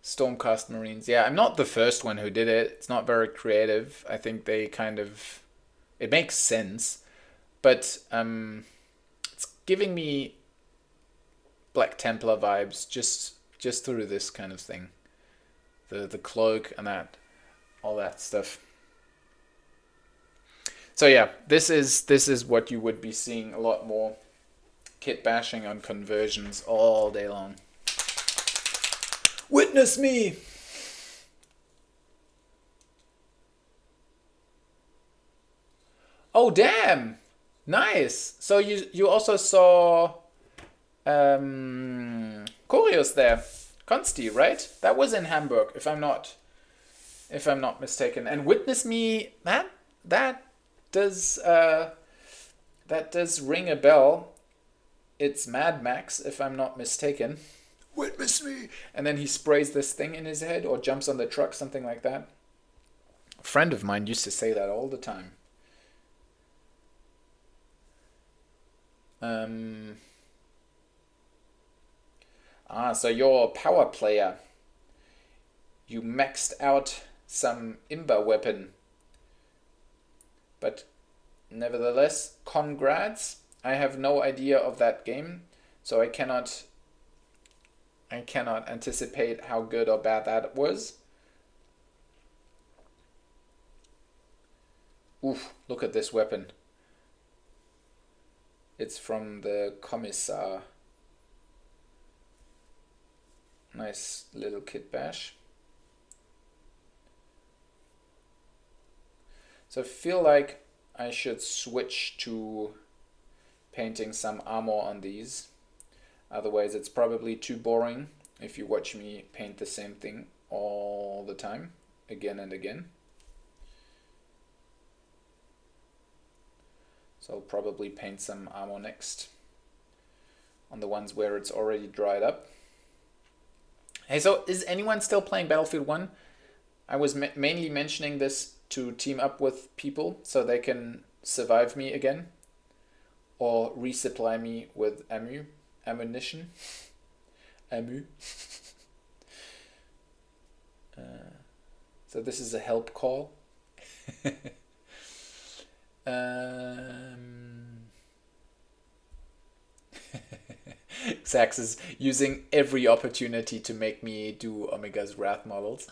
Stormcast Marines. Yeah, I'm not the first one who did it. It's not very creative. I think they kind of... It makes sense. But it's giving me Black Templar vibes just through this kind of thing. The cloak and that, all that stuff. So yeah, this is what you would be seeing a lot more. Kit bashing on conversions all day long. Witness me! Oh damn! Nice! So you also saw Choreos there. Consti, right? That was in Hamburg, if I'm not mistaken. And Witness Me, that does ring a bell. It's Mad Max, if I'm not mistaken. Witness me! And then he sprays this thing in his head or jumps on the truck, something like that. A friend of mine used to say that all the time. So you're a power player. You maxed out some Imba weapon. But nevertheless, congrats. I have no idea of that game, so I cannot anticipate how good or bad that was. Oof, look at this weapon. It's from the Commissar. Nice little kit bash. So I feel like I should switch to painting some armor on these. Otherwise it's probably too boring if you watch me paint the same thing all the time, again and again. So I'll probably paint some armor next on the ones where it's already dried up. Hey, so is anyone still playing Battlefield 1? I was mainly mentioning this to team up with people so they can survive me again or resupply me with ammunition. So this is a help call. Sax is using every opportunity to make me do Omega's Wrath models.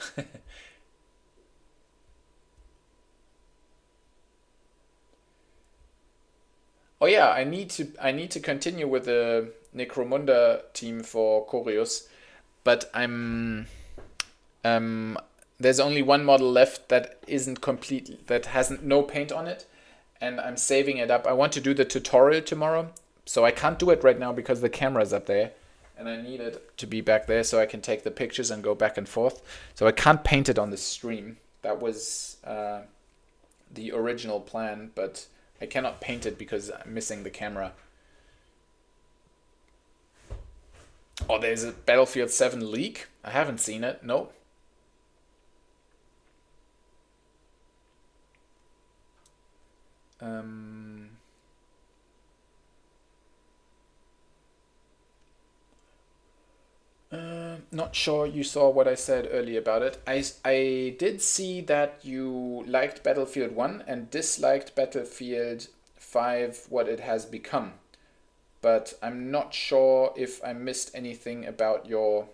Oh yeah, I need to continue with the Necromunda team for Choreos, but there's only one model left that isn't complete, that hasn't no paint on it, and I'm saving it up. I want to do the tutorial tomorrow, so I can't do it right now because the camera's up there, and I need it to be back there so I can take the pictures and go back and forth. So I can't paint it on the stream. That was the original plan, but I cannot paint it because I'm missing the camera. Oh, there's a Battlefield 7 leak? I haven't seen it. No. Not sure you saw what I said earlier about it. I did see that you liked Battlefield 1 and disliked Battlefield 5, what it has become. But I'm not sure if I missed anything about your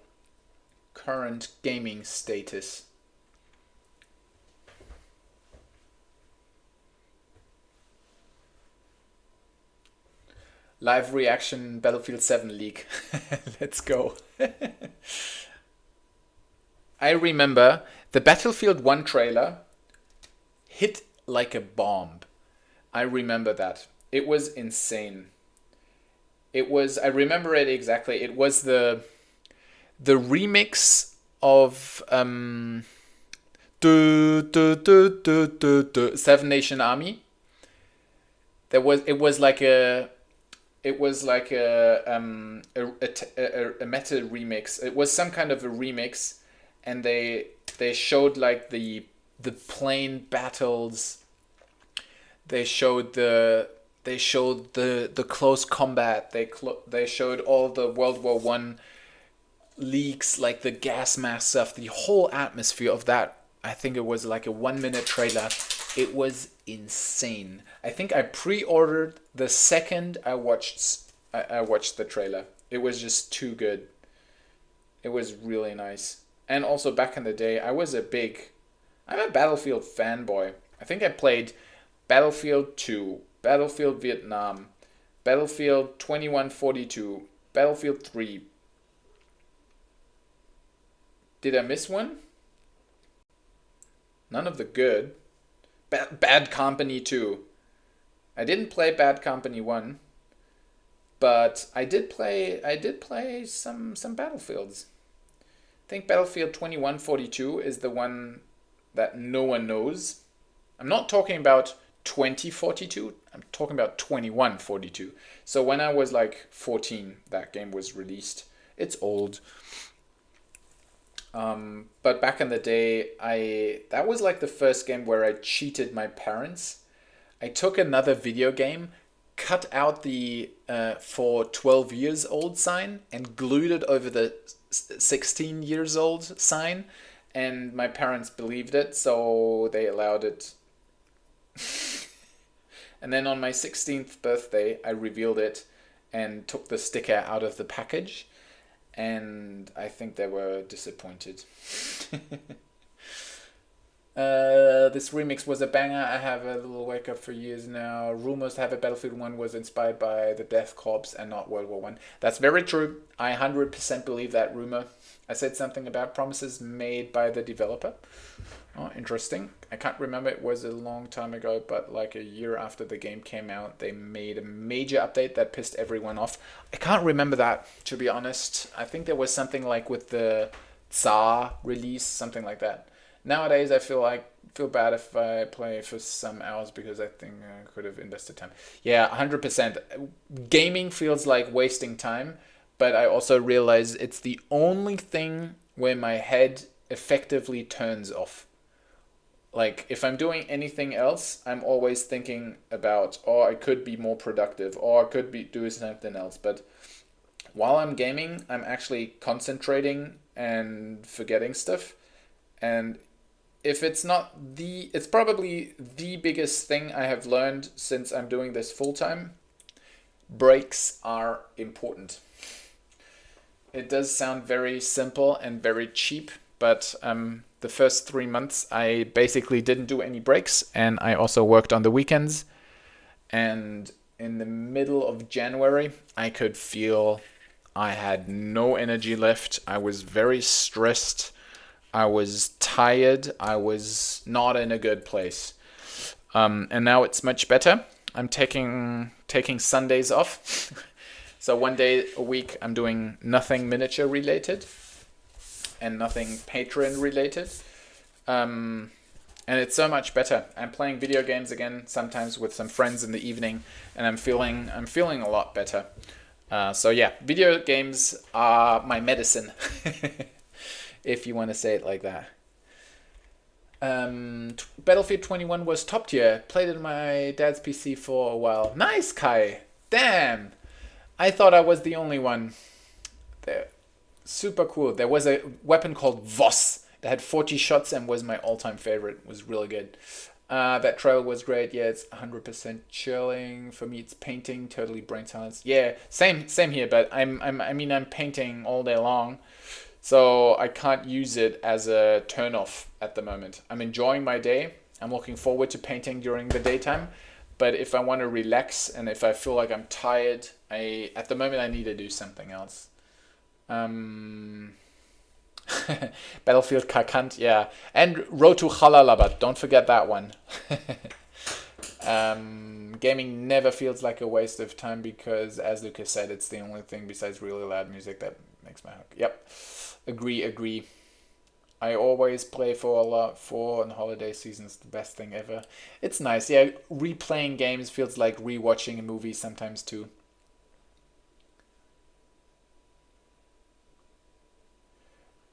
current gaming status. Live reaction Battlefield 7 leak. Let's go. I remember the Battlefield 1 trailer hit like a bomb. I remember that. It was insane. I remember it exactly. It was the remix of Seven Nation Army. It was like a it was like a metal remix. It was some kind of a remix, and they showed like the plane battles. They showed the close combat. They showed all the World War I leaks, like the gas mask stuff, the whole atmosphere of that. I think it was like a 1 minute trailer. It was insane. I think I pre-ordered the second I watched the trailer. It was just too good. It was really nice. And also back in the day, I'm a Battlefield fanboy. I think I played Battlefield 2, Battlefield Vietnam, Battlefield 2142, Battlefield 3. Did I miss one? None of the good. Bad Company 2. I didn't play Bad Company 1, but I did play some Battlefields. I think Battlefield 2142 is the one that no one knows. I'm not talking about 2042, I'm talking about 2142. So when I was like 14, that game was released. It's old. But back in the day, I that was like the first game where I cheated my parents. I took another video game, cut out the for 12 years old sign, and glued it over the 16 years old sign, and my parents believed it, so they allowed it. And then on my 16th birthday, I revealed it and took the sticker out of the package, and I think they were disappointed. This remix was a banger. I have a little wake up for years now. Rumors have it Battlefield 1 was inspired by the Death Corps and not World War 1. That's very true. I 100% believe that rumor. I said something about promises made by the developer. Oh, interesting. I can't remember, it was a long time ago, but like a year after the game came out, they made a major update that pissed everyone off. I can't remember that, to be honest. I think there was something like with the Tsar release, something like that. Nowadays, I feel bad if I play for some hours because I think I could have invested time. Yeah, 100%. Gaming feels like wasting time, but I also realize it's the only thing where my head effectively turns off. Like if I'm doing anything else, I'm always thinking about, oh, I could be more productive, or I could be doing something else. But while I'm gaming, I'm actually concentrating and forgetting stuff. And if it's not it's probably the biggest thing I have learned since I'm doing this full time. Breaks are important. It does sound very simple and very cheap, but the first 3 months I basically didn't do any breaks, and I also worked on the weekends. And in the middle of January, I could feel I had no energy left. I was very stressed. I was tired. I was not in a good place. And now it's much better. I'm taking Sundays off. So 1 day a week I'm doing nothing miniature related and nothing Patreon related. And it's so much better. I'm playing video games again, sometimes with some friends in the evening, and I'm feeling a lot better. So yeah, video games are my medicine, if you want to say it like that. Battlefield 21 was top tier. Played it on my dad's PC for a while. Nice, Kai. Damn. I thought I was the only one. They're super cool. There was a weapon called Voss that had 40 shots and was my all-time favorite. It was really good. That trailer was great. Yeah, it's 100% chilling. For me, it's painting, totally brain silence. Yeah, same here. But I'm painting all day long, so I can't use it as a turn-off at the moment. I'm enjoying my day. I'm looking forward to painting during the daytime. But if I want to relax and if I feel like I'm tired, at the moment I need to do something else. Battlefield Kakant, yeah. And Road to Jalalabad, don't forget that one. Gaming never feels like a waste of time because, as Lucas said, it's the only thing besides really loud music that makes my hook. Yep, agree. I always play for a lot for on holiday seasons, the best thing ever. It's nice, yeah. Replaying games feels like rewatching a movie sometimes too.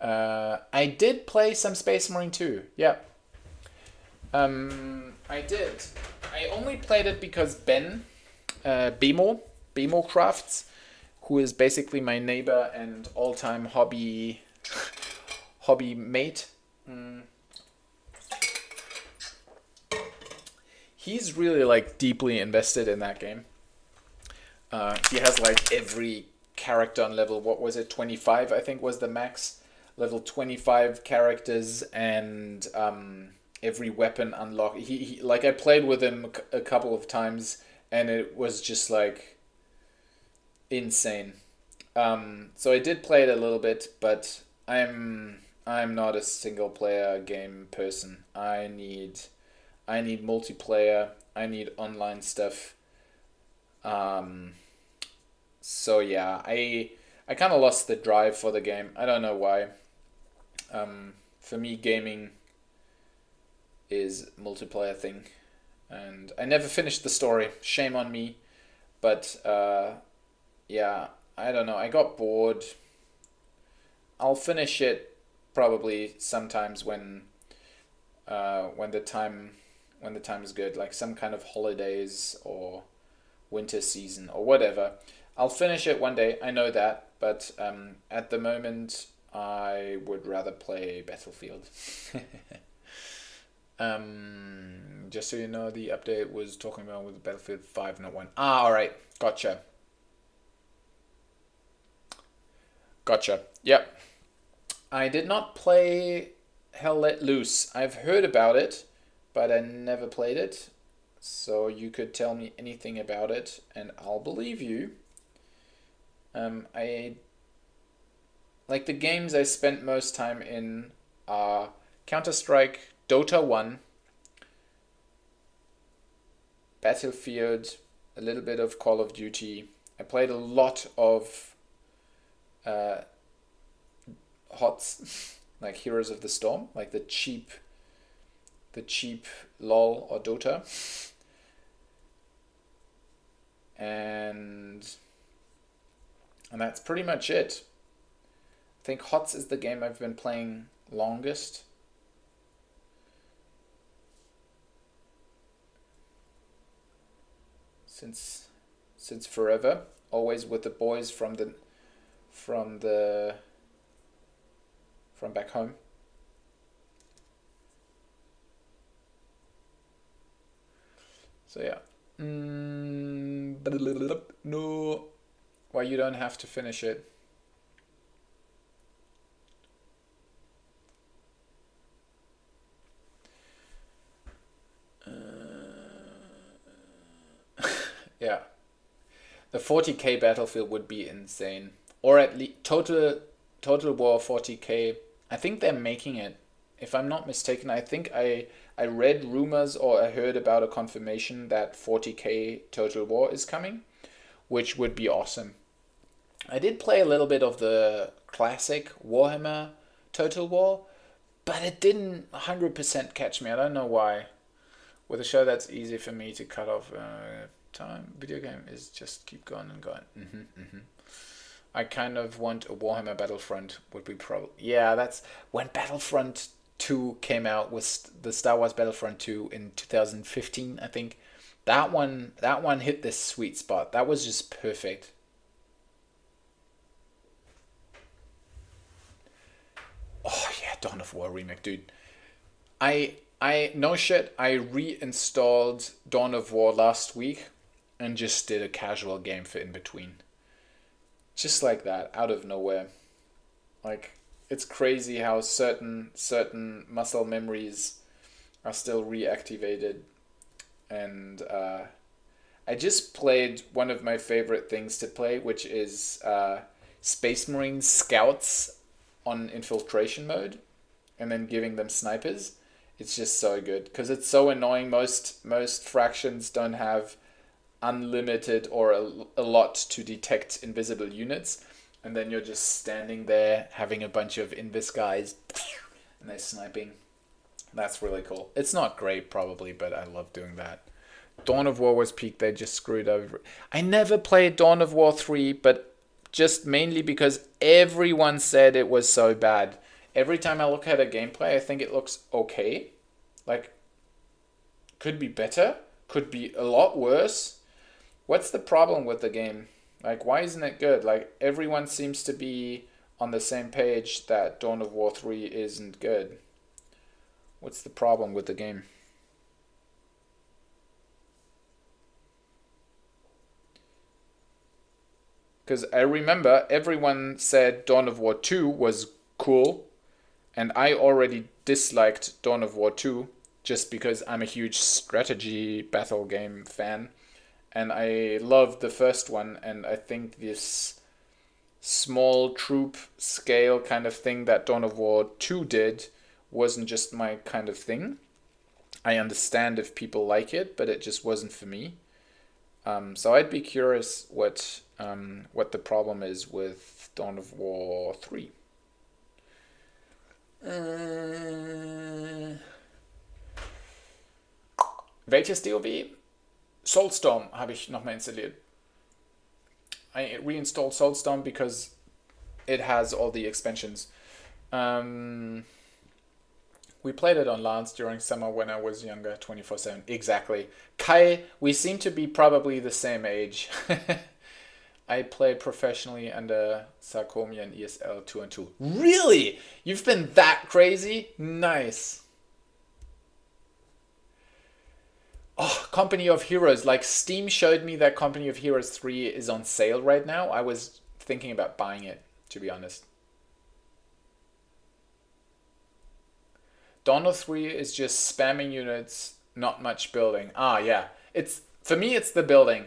I did play some Space Marine 2. Yeah. I did. I only played it because Ben, Bemo Crafts, who is basically my neighbor and all-time hobby mate. He's really like deeply invested in that game. He has like every character on level, what was it, 25 I think was the max, level 25 characters, and every weapon unlocked. He like, I played with him a couple of times and it was just like insane. So I did play it a little bit, but I'm not a single player game person. I need multiplayer. I need online stuff. So yeah, I kind of lost the drive for the game. I don't know why. For me, gaming is multiplayer thing, and I never finished the story. Shame on me. But yeah, I don't know. I got bored. I'll finish it probably sometimes when the time is good, like some kind of holidays or winter season or whatever. I'll finish it one day. I know that, but at the moment, I would rather play Battlefield. Just so you know, the update was talking about with Battlefield 5, not 1. Ah, all right, gotcha. Yep. I did not play Hell Let Loose. I've heard about it, but I never played it. So you could tell me anything about it, and I'll believe you. I like the games I spent most time in are Counter-Strike, Dota 1, Battlefield, a little bit of Call of Duty. I played a lot of HOTS, like Heroes of the Storm, like the cheap LOL or Dota. And that's pretty much it. I think HOTS is the game I've been playing longest. Since forever, always with the boys from back home. So yeah. No. Well, you don't have to finish it. Yeah. The 40k Battlefield would be insane. Or at least Total War 40k. I think they're making it. If I'm not mistaken, I think I read rumors or I heard about a confirmation that 40k Total War is coming, which would be awesome. I did play a little bit of the classic Warhammer Total War, but it didn't 100% catch me. I don't know why. With a show that's easy for me to cut off time, video game is just keep going and going. I kind of want a Warhammer Battlefront would be probably, yeah, that's when Battlefront 2 came out, with the Star Wars Battlefront 2 in 2015, I think. That one hit this sweet spot. That was just perfect. Oh yeah, Dawn of War remake, dude. I no shit, I reinstalled Dawn of War last week and just did a casual game for in between. Just like that, out of nowhere. Like, it's crazy how certain muscle memories are still reactivated. And I just played one of my favorite things to play, which is Space Marine Scouts on infiltration mode, and then giving them snipers. It's just so good because it's so annoying. Most fractions don't have unlimited or a lot to detect invisible units, and then you're just standing there having a bunch of invis guys and they're sniping. That's really cool. It's not great probably, but I love doing that. Dawn of War was peak. They just screwed over. I never played Dawn of War 3, but just mainly because everyone said it was so bad. every time I look at a gameplay, I think it looks okay. Like, could be better, could be a lot worse. What's the problem with the game? Like, why isn't it good? Like, everyone seems to be on the same page that Dawn of War 3 isn't good. What's the problem with the game? Because I remember everyone said Dawn of War 2 was cool, and I already disliked Dawn of War 2 just because I'm a huge strategy battle game fan. And I loved the first one, and I think this small troop scale kind of thing that Dawn of War 2 did wasn't just my kind of thing. I understand if people like it, but it just wasn't for me. So I'd be curious what the problem is with Dawn of War 3. Welches DOW? Soulstorm habe ich nochmal installiert. I reinstalled Soulstorm because it has all the expansions. We played it on LANs during summer when I was younger, 24/7. Exactly. Kai, we seem to be probably the same age. I played professionally under Sarkomia and ESL 2 and 2. Really? You've been that crazy? Nice. Oh, Company of Heroes. Like, Steam showed me that Company of Heroes 3 is on sale right now. I was thinking about buying it, to be honest. Dawn of 3 is just spamming units, not much building. Ah, yeah. For me, it's the building.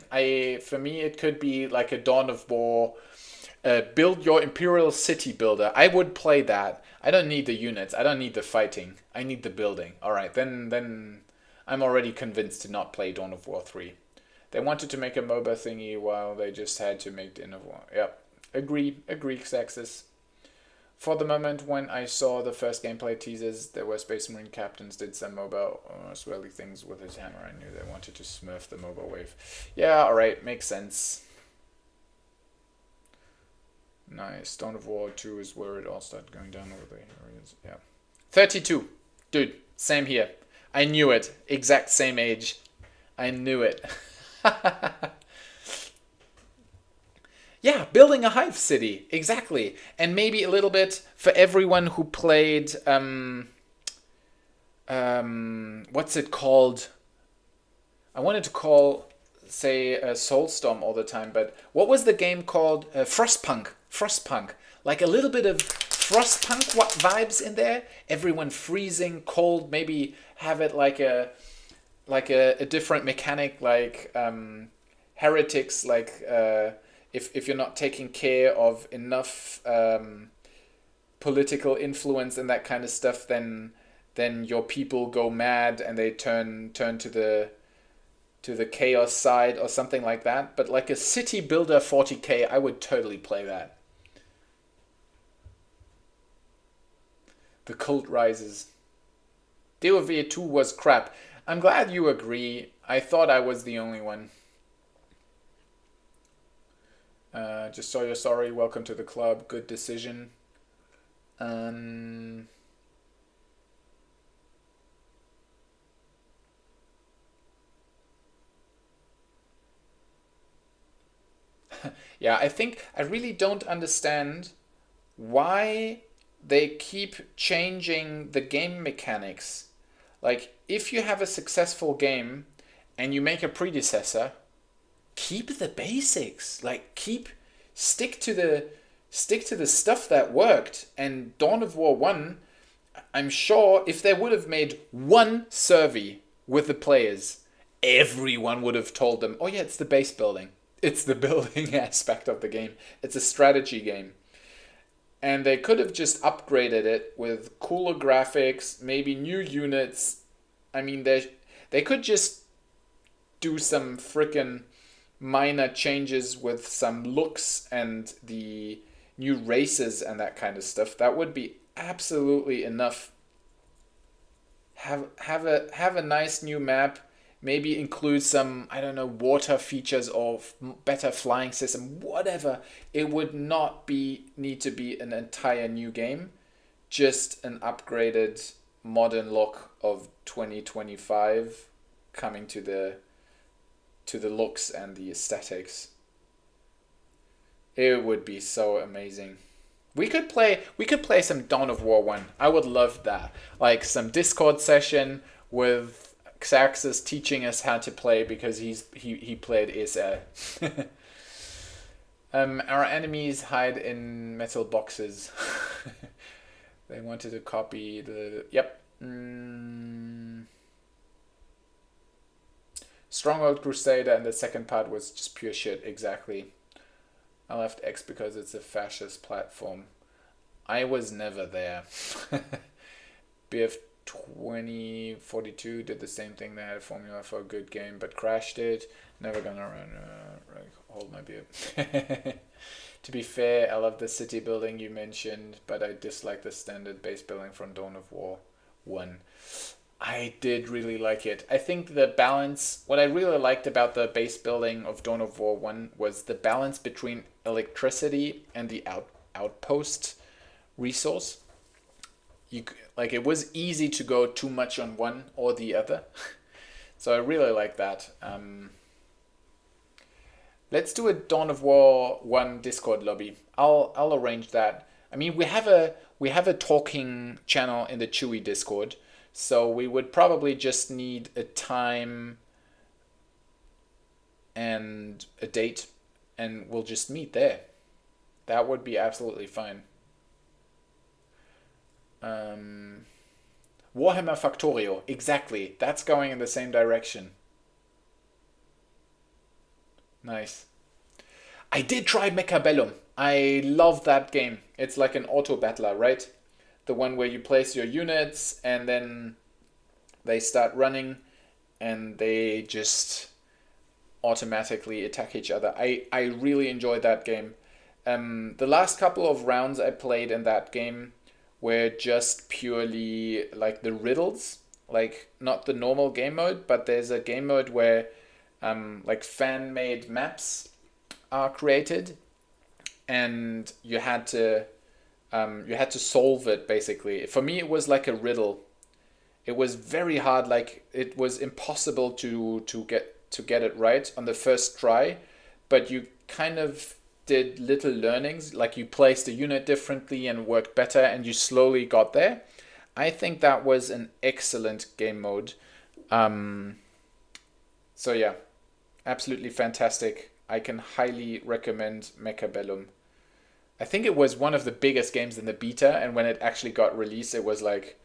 For me, it could be like a Dawn of War, build your Imperial City builder. I would play that. I don't need the units. I don't need the fighting. I need the building. All right, then I'm already convinced to not play Dawn of War 3. They wanted to make a MOBA thingy while they just had to make Dawn of War. Yep. Agree, Xaxis. For the moment, when I saw the first gameplay teasers, there were Space Marine captains did some MOBA swirly things with his hammer. I knew they wanted to smurf the MOBA wave. Yeah, alright, makes sense. Nice. Dawn of War 2 is where it all started going down over the areas. Yeah. 32. Dude, same here. I knew it. Exact same age. I knew it. Yeah, building a hive city. Exactly. And maybe a little bit for everyone who played what's it called? I wanted to say Soulstorm all the time, but what was the game called? Frostpunk. Like a little bit of Frostpunk vibes in there. Everyone freezing, cold. Maybe have it like a different mechanic, like heretics, like if you're not taking care of enough political influence and that kind of stuff, then your people go mad and they turn to the chaos side or something like that. But like a city builder 40k, I would totally play that. The cult rises. DOV 2 was crap. I'm glad you agree. I thought I was the only one. Just so you're sorry. Welcome to the club. Good decision. Yeah, I really don't understand why they keep changing the game mechanics. Like, if you have a successful game and you make a predecessor, keep the basics. Like, stick to the stuff that worked. And Dawn of War 1, I'm sure if they would have made one survey with the players, everyone would have told them, oh yeah, it's the base building. It's the building aspect of the game. It's a strategy game. And they could have just upgraded it with cooler graphics, maybe new units. I mean, they could just do some freaking minor changes with some looks and the new races and that kind of stuff. That would be absolutely enough. Have a nice new map. Maybe include some, I don't know, water features or better flying system, whatever. It would not need to be an entire new game. just an upgraded modern look of 2025 coming to the looks and the aesthetics. It would be so amazing. We could play some Dawn of War 1. I would love that. Like some Discord session with Xaxis teaching us how to play because he played ESL. Our enemies hide in metal boxes. They wanted to copy the... Yep. Stronghold Crusader, and the second part was just pure shit, exactly. I left X because it's a fascist platform. I was never there. BF 2042 did the same thing. They had a formula for a good game, but crashed it. Never gonna hold my beer. To be fair, I love the city building you mentioned, but I dislike the standard base building from Dawn of War 1. I did really like it. I think the balance, what I really liked about the base building of Dawn of War 1 was the balance between electricity and the outpost resource. It was easy to go too much on one or the other. So I really like that. Let's do a Dawn of War 1 Discord lobby. I'll arrange that. I mean, we have a talking channel in the Chewy Discord. So we would probably just need a time and a date, and we'll just meet there. That would be absolutely fine. Warhammer Factorio, exactly. That's going in the same direction. Nice. I did try Mechabellum. I love that game. It's like an auto battler, right? The one where you place your units and then they start running and they just automatically attack each other. I really enjoyed that game. The last couple of rounds I played in that game were just purely like the riddles, like not the normal game mode, but there's a game mode where like fan-made maps are created and you had to solve it, basically. For me, it was like a riddle. It was very hard, like it was impossible to get it right on the first try, but you kind of did little learnings, like you placed a unit differently and worked better, and you slowly got there. I think that was an excellent game mode. So yeah, absolutely fantastic. I can highly recommend Mechabellum. I think it was one of the biggest games in the beta, and when it actually got released, it was like,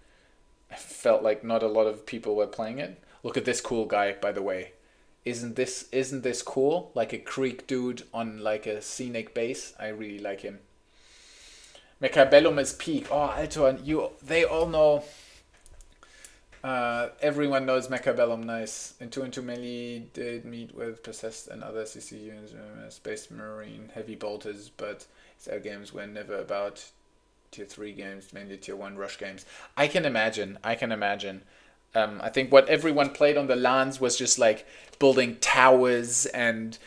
I felt like not a lot of people were playing it. Look at this cool guy, by the way. Isn't this cool? Like a Krieg dude on like a scenic base. I really like him. Mechabellum is peak. Oh, Altor, they all know. Everyone knows Mechabellum. Nice. In 2 melee did meet with Possessed and other CC units, Space Marine, heavy bolters, but SL games were never about tier 3 games, mainly tier 1 rush games. I can imagine. I think what everyone played on the LANs was just like building towers and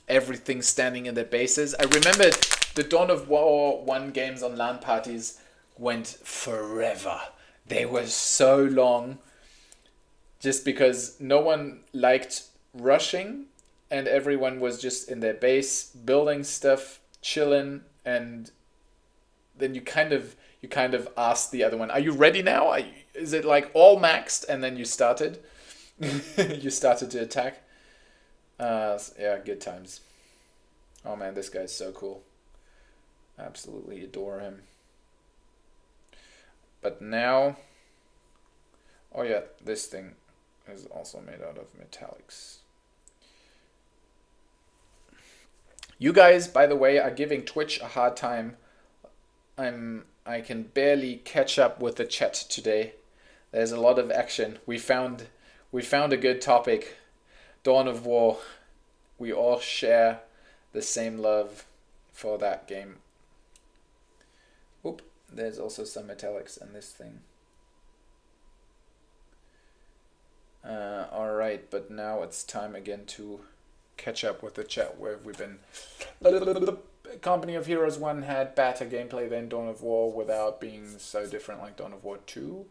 everything standing in their bases. I remember the Dawn of War 1 games on LAN parties went forever. They were so long just because no one liked rushing and everyone was just in their base building stuff, chilling, and then you kind of asked the other one, are you ready now? Is it like all maxed? And then you started to attack. Yeah, good times. Oh man, this guy's so cool. Absolutely adore him. But now, oh yeah, this thing is also made out of metallics. You guys, by the way, are giving Twitch a hard time. I can barely catch up with the chat today. There's a lot of action. We found a good topic. Dawn of War. We all share the same love for that game. Oop, there's also some metallics in this thing. Alright, but now it's time again to catch up with the chat. Where have we been? Company of Heroes 1 had better gameplay than Dawn of War without being so different like Dawn of War 2.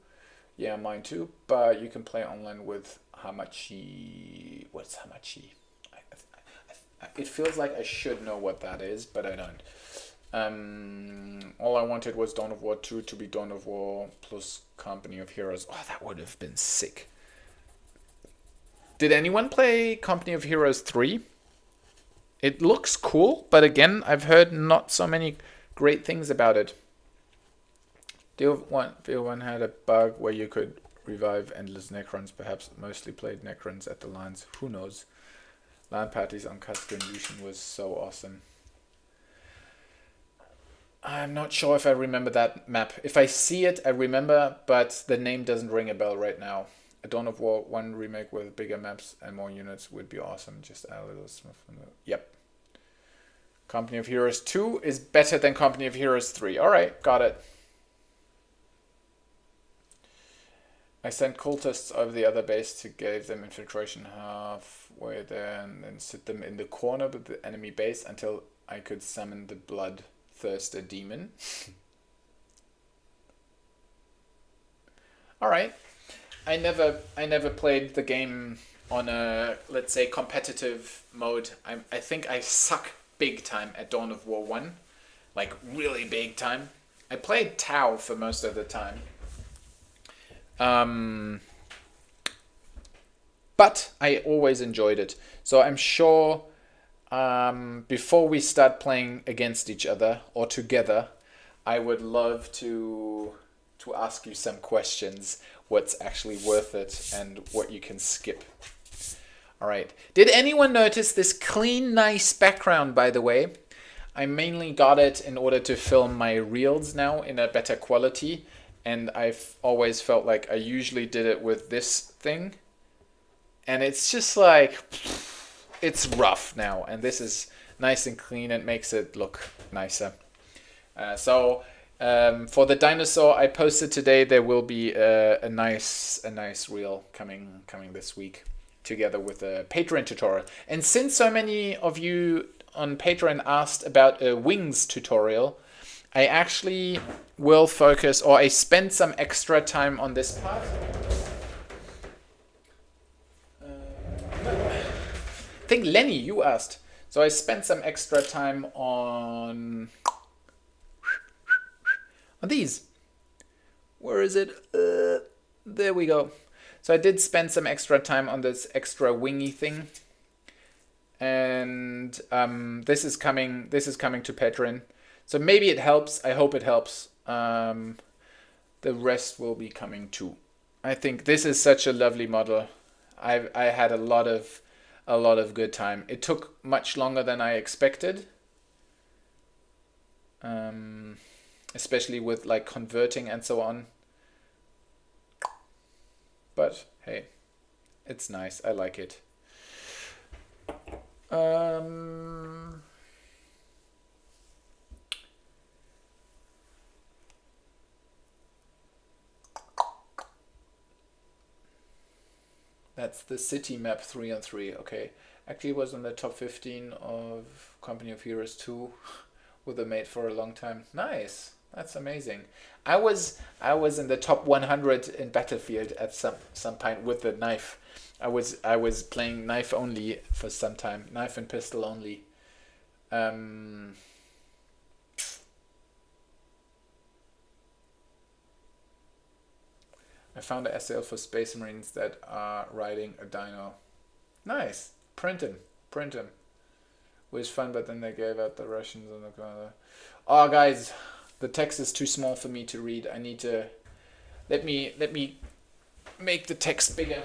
Yeah, mine too. But you can play online with Hamachi. What's Hamachi? It feels like I should know what that is, but I don't. All I wanted was Dawn of War 2 to be Dawn of War plus Company of Heroes. Oh, that would have been sick. Did anyone play Company of Heroes 3? It looks cool, but again, I've heard not so many great things about it. VO1 had a bug where you could revive endless Necrons, perhaps mostly played Necrons at the lines. Who knows? LAN parties on Casca and Lucian was so awesome. I'm not sure if I remember that map. If I see it, I remember, but the name doesn't ring a bell right now. A Dawn of War 1 remake with bigger maps and more units would be awesome. Just add a little smooth. Yep. Company of Heroes 2 is better than Company of Heroes 3. Alright, got it. I sent cultists over the other base to give them infiltration halfway there and then sit them in the corner of the enemy base until I could summon the bloodthirster demon. Alright. I never played the game on a, let's say, competitive mode. I think I suck big time at Dawn of War 1. Like, really big time. I played Tau for most of the time. But I always enjoyed it. So I'm sure before we start playing against each other or together, I would love to ask you some questions. What's actually worth it and what you can skip. All right. Did anyone notice this clean, nice background, by the way? I mainly got it in order to film my reels now in a better quality. And I've always felt like I usually did it with this thing. And it's just like, it's rough now. And this is nice and clean. It makes it look nicer. For the dinosaur I posted today, there will be a nice reel coming this week together with a Patreon tutorial. And since so many of you on Patreon asked about a wings tutorial, I actually will focus, or I spend some extra time on this part. I think Lenny, you asked. So I spent some extra time on these. Where is it? There we go. So I did spend some extra time on this extra wingy thing. And this is coming to Patreon. So maybe it helps. I hope it helps. The rest will be coming too. I think this is such a lovely model. I had a lot of good time. It took much longer than I expected. Especially with like converting and so on. But hey, it's nice. I like it. That's the city map 3-on-3. Okay, actually it was in the top 15 of Company of Heroes 2 with a mate for a long time. Nice. That's amazing. I was in the top 100 in Battlefield at some point with the knife. I was playing knife only for some time, knife and pistol only. I found a SL for Space Marines that are riding a dino. Nice. Print him. Was fun, but then they gave out the Russians on the corner. Oh, guys. The text is too small for me to read. I need to let me make the text bigger.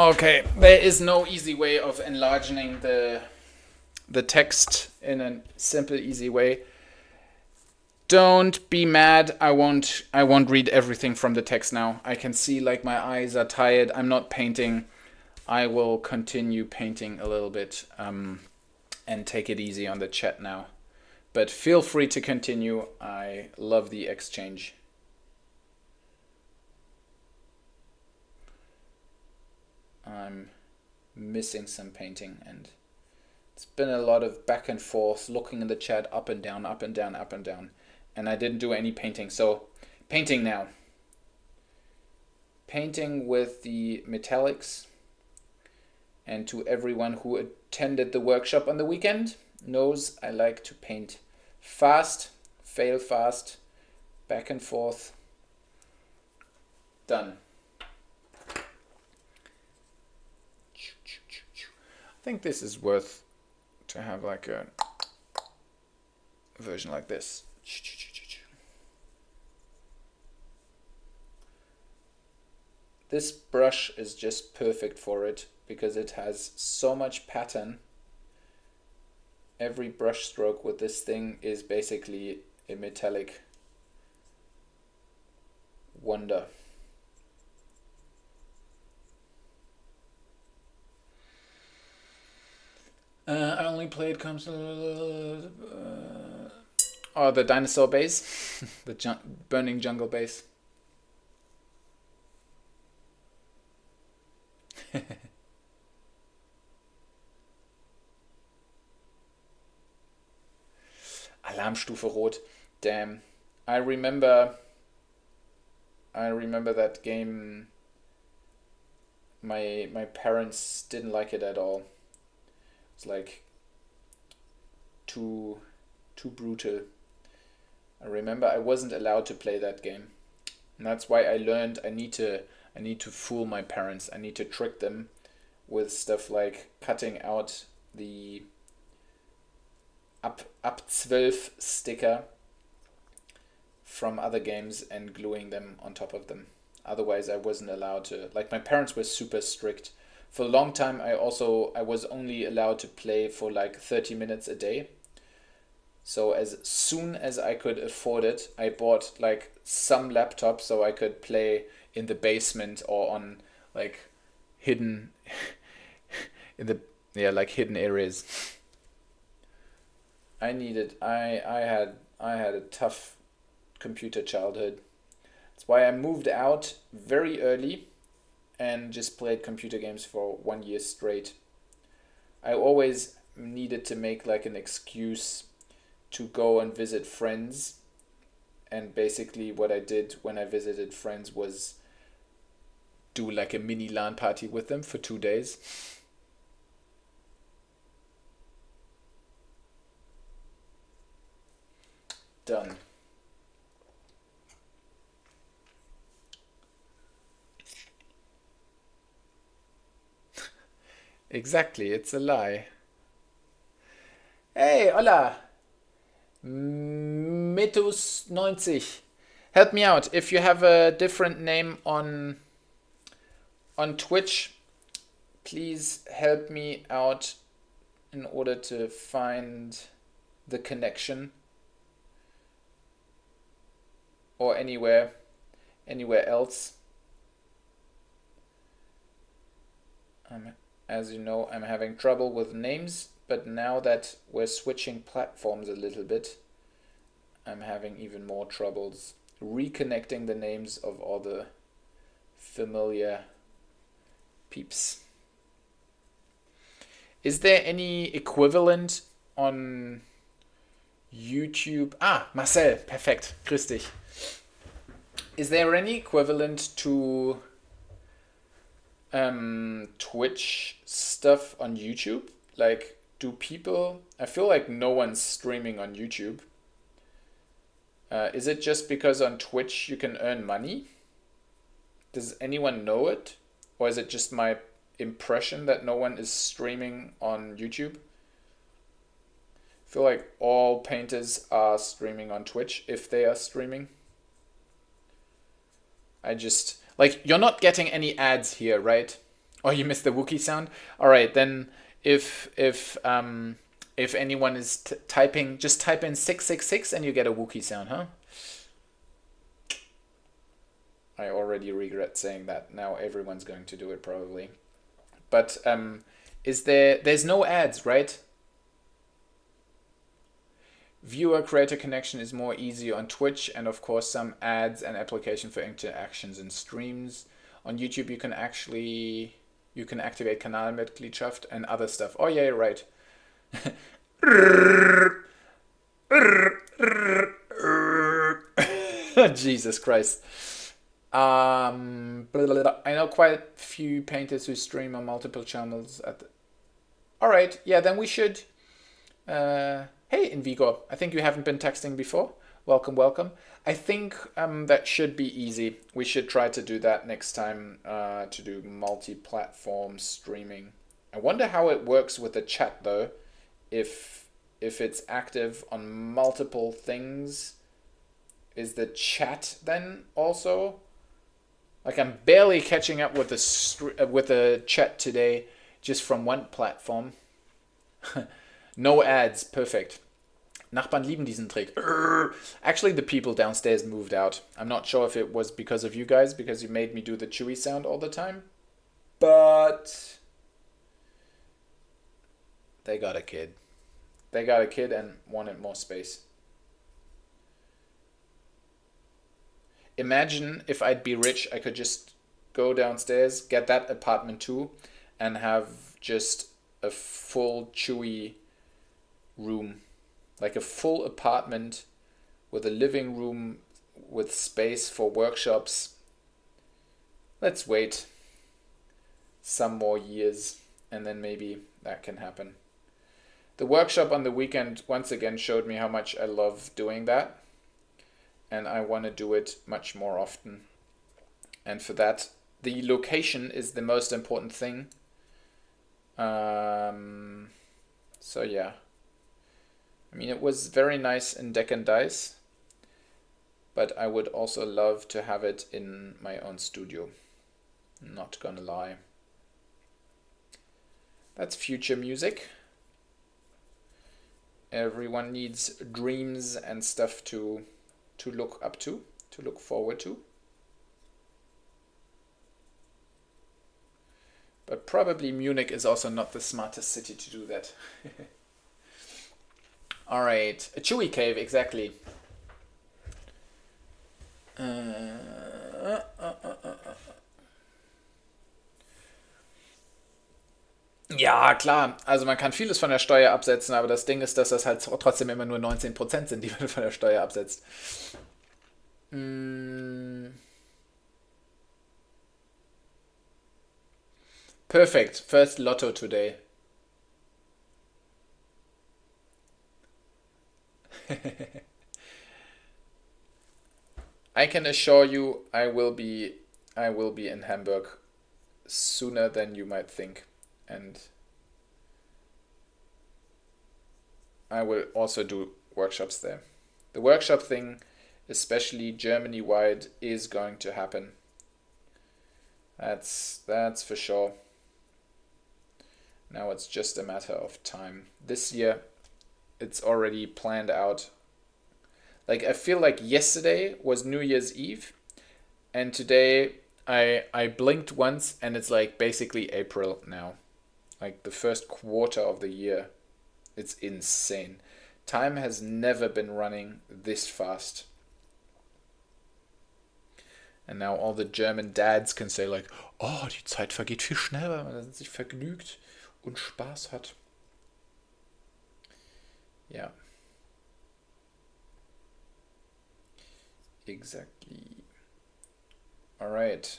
Okay, there is no easy way of enlarging the text in a simple, easy way. Don't be mad. I won't read everything from the text now. I can see like my eyes are tired. I'm not painting. I will continue painting a little bit and take it easy on the chat now. But feel free to continue. I love the exchange. I'm missing some painting, and it's been a lot of back and forth, looking in the chat, up and down, up and down, up and down. And I didn't do any painting. So painting now. Painting with the metallics. And to everyone who attended the workshop on the weekend knows I like to paint fast, fail fast, back and forth. Done. I think this is worth to have like a version like this. This brush is just perfect for it because it has so much pattern. Every brush stroke with this thing is basically a metallic wonder. I only played the dinosaur base, the burning jungle base. Alarmstufe Rot. Damn. I remember that game. My parents didn't like it at all. It's like too brutal. I remember I wasn't allowed to play that game. And that's why I learned I need to fool my parents. I need to trick them with stuff like cutting out the up 12 sticker from other games and gluing them on top of them. Otherwise I wasn't allowed to. Like, my parents were super strict. For a long time I was only allowed to play for like 30 minutes a day. So as soon as I could afford it, I bought like some laptops so I could play in the basement or on like hidden hidden areas. I had a tough computer childhood. That's why I moved out very early and just played computer games for 1 year straight. I always needed to make like an excuse to go and visit friends, and basically what I did when I visited friends was do like a mini LAN party with them for 2 days. Done. Exactly, it's a lie. Hey, hola! Metus90. Help me out. If you have a different name on Twitch, please help me out in order to find the connection. Or anywhere else. As you know, I'm having trouble with names, but now that we're switching platforms a little bit, I'm having even more troubles reconnecting the names of all the familiar peeps. Is there any equivalent on YouTube? Marcel, perfekt, grüß dich. Is there any equivalent to Twitch stuff on YouTube? Like, do people... I feel like no one's streaming on YouTube. Is it just because on Twitch you can earn money? Does anyone know it? Or is it just my impression that no one is streaming on YouTube? I feel like all painters are streaming on Twitch if they are streaming. I just... Like, you're not getting any ads here, right? Oh, you missed the Wookiee sound? All right, then if anyone is typing, just type in 666 and you get a Wookiee sound, huh? I already regret saying that. Now everyone's going to do it probably. But there's no ads, right? Viewer creator connection is more easy on Twitch, and of course some ads and application for interactions and streams. On YouTube you can activate Kanalmitgliedschaft and other stuff. Oh yeah, you're right. Jesus Christ. I know quite a few painters who stream on multiple channels at the... All right, yeah, then we should... hey, Invigo, I think you haven't been texting before. Welcome, welcome. I think that should be easy. We should try to do that next time, to do multi-platform streaming. I wonder how it works with the chat, though. If it's active on multiple things, is the chat then also... Like, I'm barely catching up with the chat today, just from one platform. No ads, perfect. Nachbarn lieben diesen Trick. Actually, the people downstairs moved out. I'm not sure if it was because of you guys, because you made me do the chewy sound all the time. But they got a kid. They got a kid and wanted more space. Imagine if I'd be rich, I could just go downstairs, get that apartment too, and have just a full chewy room. Like a full apartment with a living room with space for workshops. Let's wait some more years and then maybe that can happen. The workshop on the weekend once again showed me how much I love doing that. And I want to do it much more often. And for that, the location is the most important thing. So yeah. I mean, it was very nice in Deck and Dice, but I would also love to have it in my own studio. Not gonna lie. That's future music. Everyone needs dreams and stuff to look up to look forward to. But probably Munich is also not the smartest city to do that. All right, a chewy cave, exactly. Ja, klar. Also man kann vieles von der Steuer absetzen, aber das Ding ist, dass das halt trotzdem immer nur 19% sind, die man von der Steuer absetzt. Perfect. First lotto today. I can assure you I will be in Hamburg sooner than you might think, and I will also do workshops there. The workshop thing, especially Germany-wide, is going to happen. That's for sure. Now it's just a matter of time. This year, it's already planned out. Like, I feel like yesterday was New Year's Eve, and today I blinked once and it's like basically April now. Like the first quarter of the year. It's insane. Time has never been running this fast. And now all the German dads can say like, oh, die Zeit vergeht viel schneller, wenn man sich vergnügt und Spaß hat. Yeah. Exactly. All right.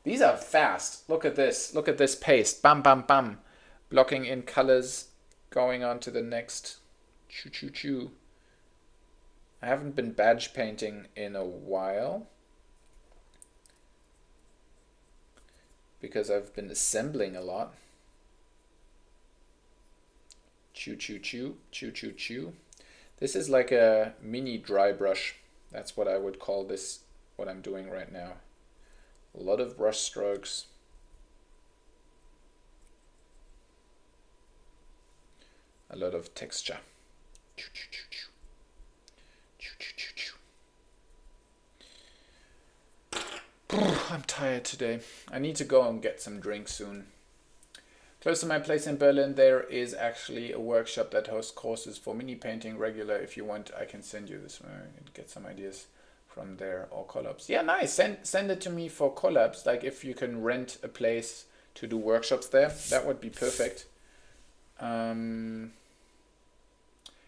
These are fast. Look at this. Look at this pace. Bam, bam, bam. Blocking in colors. Going on to the next. Choo, choo, choo. I haven't been badge painting in a while. Because I've been assembling a lot. Choo, choo, choo. Choo, choo, choo. This is like a mini dry brush. That's what I would call this, what I'm doing right now. A lot of brush strokes. A lot of texture. I'm tired today. I need to go and get some drinks soon. Close to my place in Berlin, there is actually a workshop that hosts courses for mini painting regular. If you want, I can send you this and get some ideas from there, or collabs. Yeah, nice. Send it to me for collabs. Like if you can rent a place to do workshops there, that would be perfect.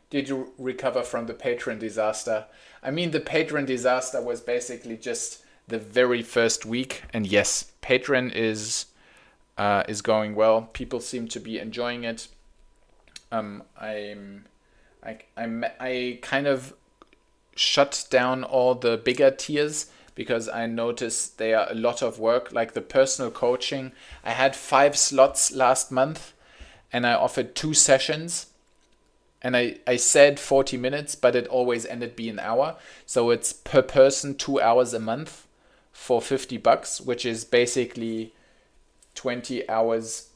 Did you recover from the Patreon disaster? I mean, the Patreon disaster was basically just the very first week, and yes, Patreon is going well. People seem to be enjoying it. I kind of shut down all the bigger tiers because I noticed they are a lot of work. Like the personal coaching, I had 5 slots last month, and I offered 2 sessions. And I said 40 minutes, but it always ended being an hour. So it's per person 2 hours a month for $50, which is basically 20 hours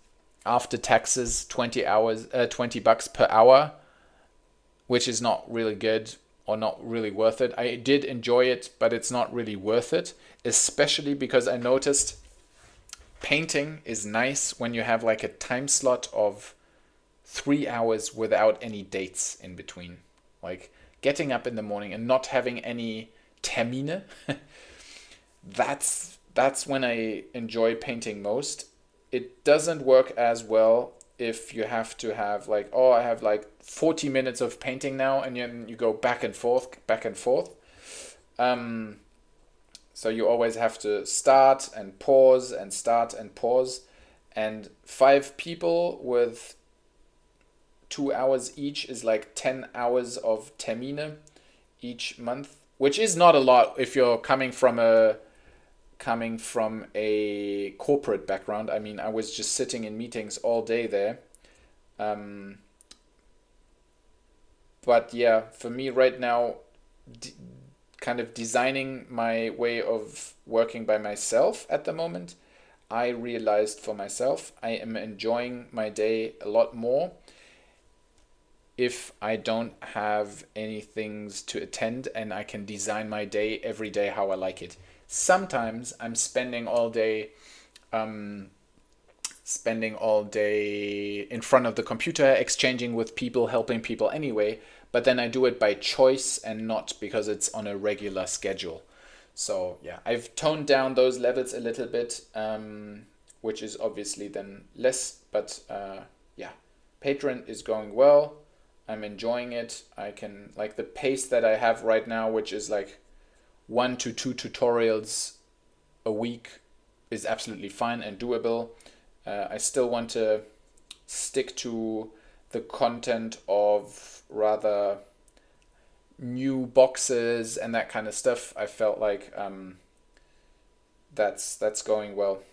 after taxes, 20 hours, $20 per hour, which is not really good or not really worth it. I did enjoy it, but it's not really worth it, especially because I noticed painting is nice when you have like a time slot of 3 hours without any dates in between. Like getting up in the morning and not having any termine. That's when I enjoy painting most. It doesn't work as well if you have to have like, oh, I have like 40 minutes of painting now, and then you go back and forth. So you always have to start and pause and start and pause. And 5 people with 2 hours each is like 10 hours of termine each month, which is not a lot if you're coming from a corporate background. I mean, I was just sitting in meetings all day there. But yeah, for me right now, kind of designing my way of working by myself at the moment, I realized for myself, I am enjoying my day a lot more if I don't have any things to attend and I can design my day every day how I like it. Sometimes I'm spending all day in front of the computer, exchanging with people, helping people anyway, but then I do it by choice and not because it's on a regular schedule. So yeah, I've toned down those levels a little bit, which is obviously then less, but yeah, Patreon is going well. I'm enjoying it. I can, like the pace that I have right now, which is like 1 to 2 tutorials a week, is absolutely fine and doable. I still want to stick to the content of rather new boxes and that kind of stuff. I felt like that's going well,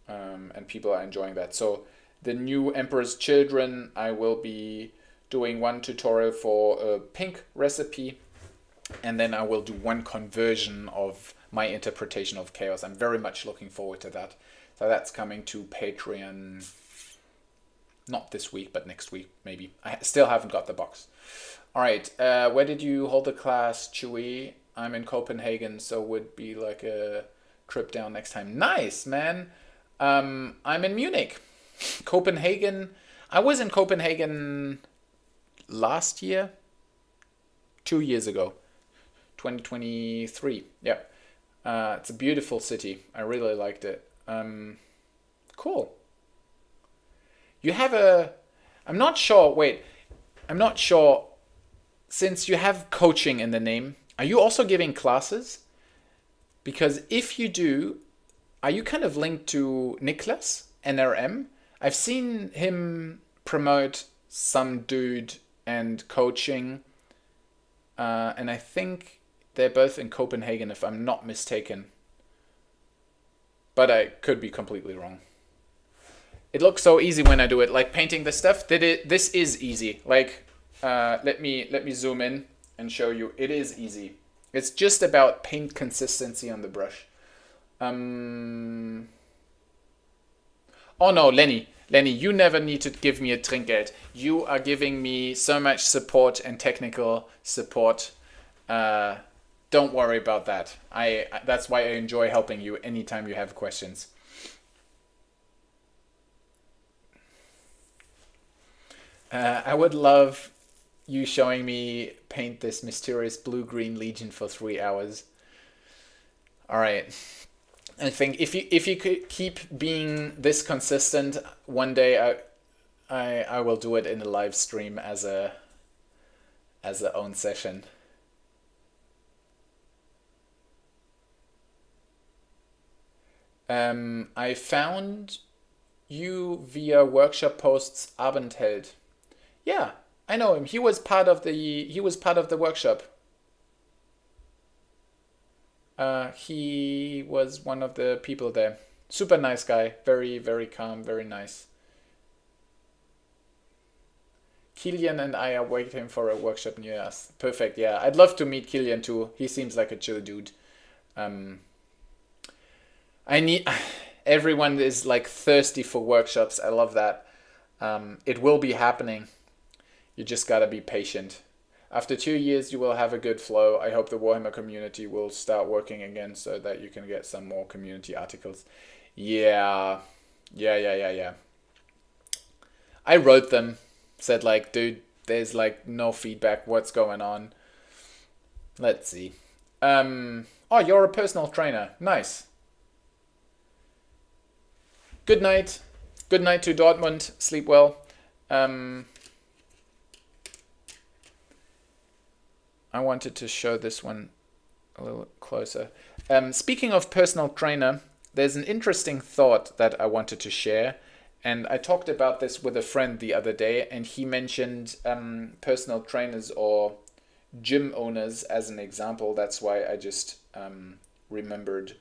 and people are enjoying that. So the new Emperor's Children, I will be doing 1 tutorial for a pink recipe, and then I will do 1 conversion of my interpretation of chaos. I'm very much looking forward to that. So that's coming to Patreon, not this week, but next week, maybe. I still haven't got the box. All right, where did you hold the class, Chewy? I'm in Copenhagen, so would be like a trip down next time. Nice, man. I'm in Munich. Copenhagen. I was in Copenhagen last year, 2 years ago, 2023. Yeah, it's a beautiful city. I really liked it. Cool. You have I'm not sure, since you have coaching in the name, are you also giving classes? Because if you do, are you kind of linked to Niklas, NRM? I've seen him promote some dude and coaching, and I think they're both in Copenhagen, if I'm not mistaken. But I could be completely wrong. It looks so easy when I do it, like painting this stuff. This is easy. Like, let me zoom in and show you. It is easy. It's just about paint consistency on the brush. Um, oh no, Lenny. Lenny, you never need to give me a Trinkgeld. You are giving me so much support and technical support. Uh, don't worry about that. That's why I enjoy helping you anytime you have questions. I would love you showing me paint this mysterious blue-green legion for 3 hours. All right. I think if you could keep being this consistent, one day I will do it in a live stream as a own session. I found you via workshop posts Abendheld. Yeah, I know him. He was part of the workshop. He was one of the people there. Super nice guy. Very, very calm, very nice. Killian and I are waiting for a workshop near us. Perfect, yeah. I'd love to meet Killian too. He seems like a chill dude. Um, I need. Everyone is like thirsty for workshops. I love that. It will be happening. You just gotta be patient. After 2 years, you will have a good flow. I hope the Warhammer community will start working again so that you can get some more community articles. Yeah, yeah. I wrote them, said like, dude, there's like no feedback. What's going on? Let's see. Oh, you're a personal trainer. Nice. Good night. Good night to Dortmund. Sleep well. Um, I wanted to show this one a little closer. Speaking of personal trainer, there's an interesting thought that I wanted to share. And I talked about this with a friend the other day, and he mentioned personal trainers or gym owners as an example. That's why I just remembered.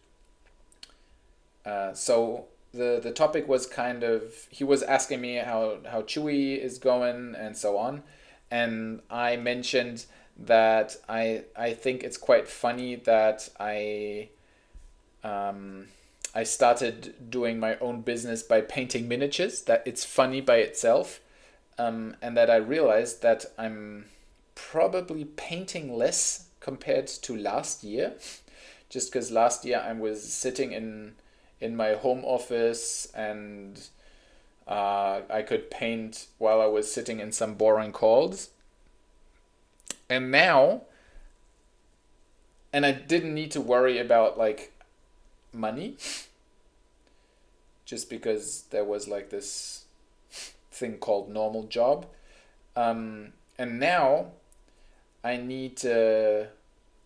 So the topic was kind of, he was asking me how Chewy is going and so on. And I mentioned that I think it's quite funny that I started doing my own business by painting miniatures, that it's funny by itself, and that I realized that I'm probably painting less compared to last year, just because last year I was sitting in my home office and I could paint while I was sitting in some boring calls. And now, and I didn't need to worry about like money, just because there was like this thing called normal job. And now I need to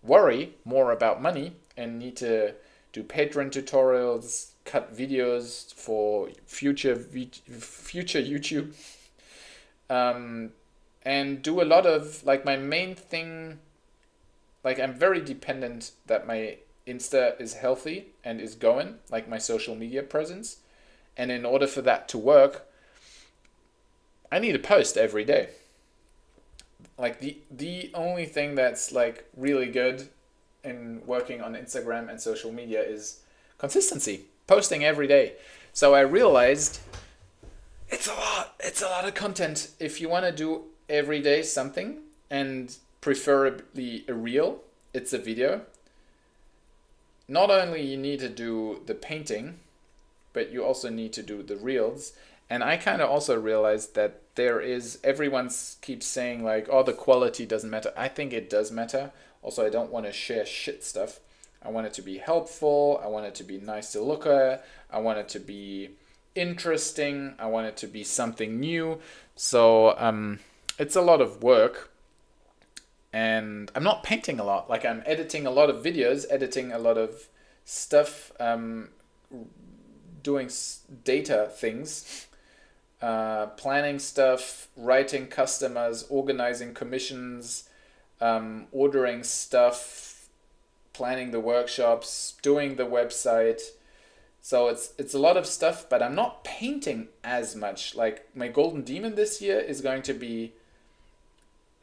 worry more about money and need to do Patreon tutorials, cut videos for future YouTube, and do a lot of like my main thing. Like I'm very dependent that my Insta is healthy and is going, like my social media presence. And in order for that to work, I need to post every day. Like the only thing that's like really good in working on Instagram and social media is consistency, posting every day. So I realized it's a lot of content. If you want to do every day something, and preferably a reel, it's a video. Not only you need to do the painting, but you also need to do the reels. And I kind of also realized that everyone keeps saying like, oh, the quality doesn't matter. I think it does matter. Also, I don't want to share shit stuff. I want it to be helpful. I want it to be nice to look at. I want it to be interesting. I want it to be something new. So it's a lot of work. And I'm not painting a lot. Like I'm editing a lot of videos, editing a lot of stuff, doing data things, planning stuff, writing customers, organizing commissions, ordering stuff, planning the workshops, doing the website. So it's a lot of stuff, but I'm not painting as much. Like my Golden Demon this year is going to be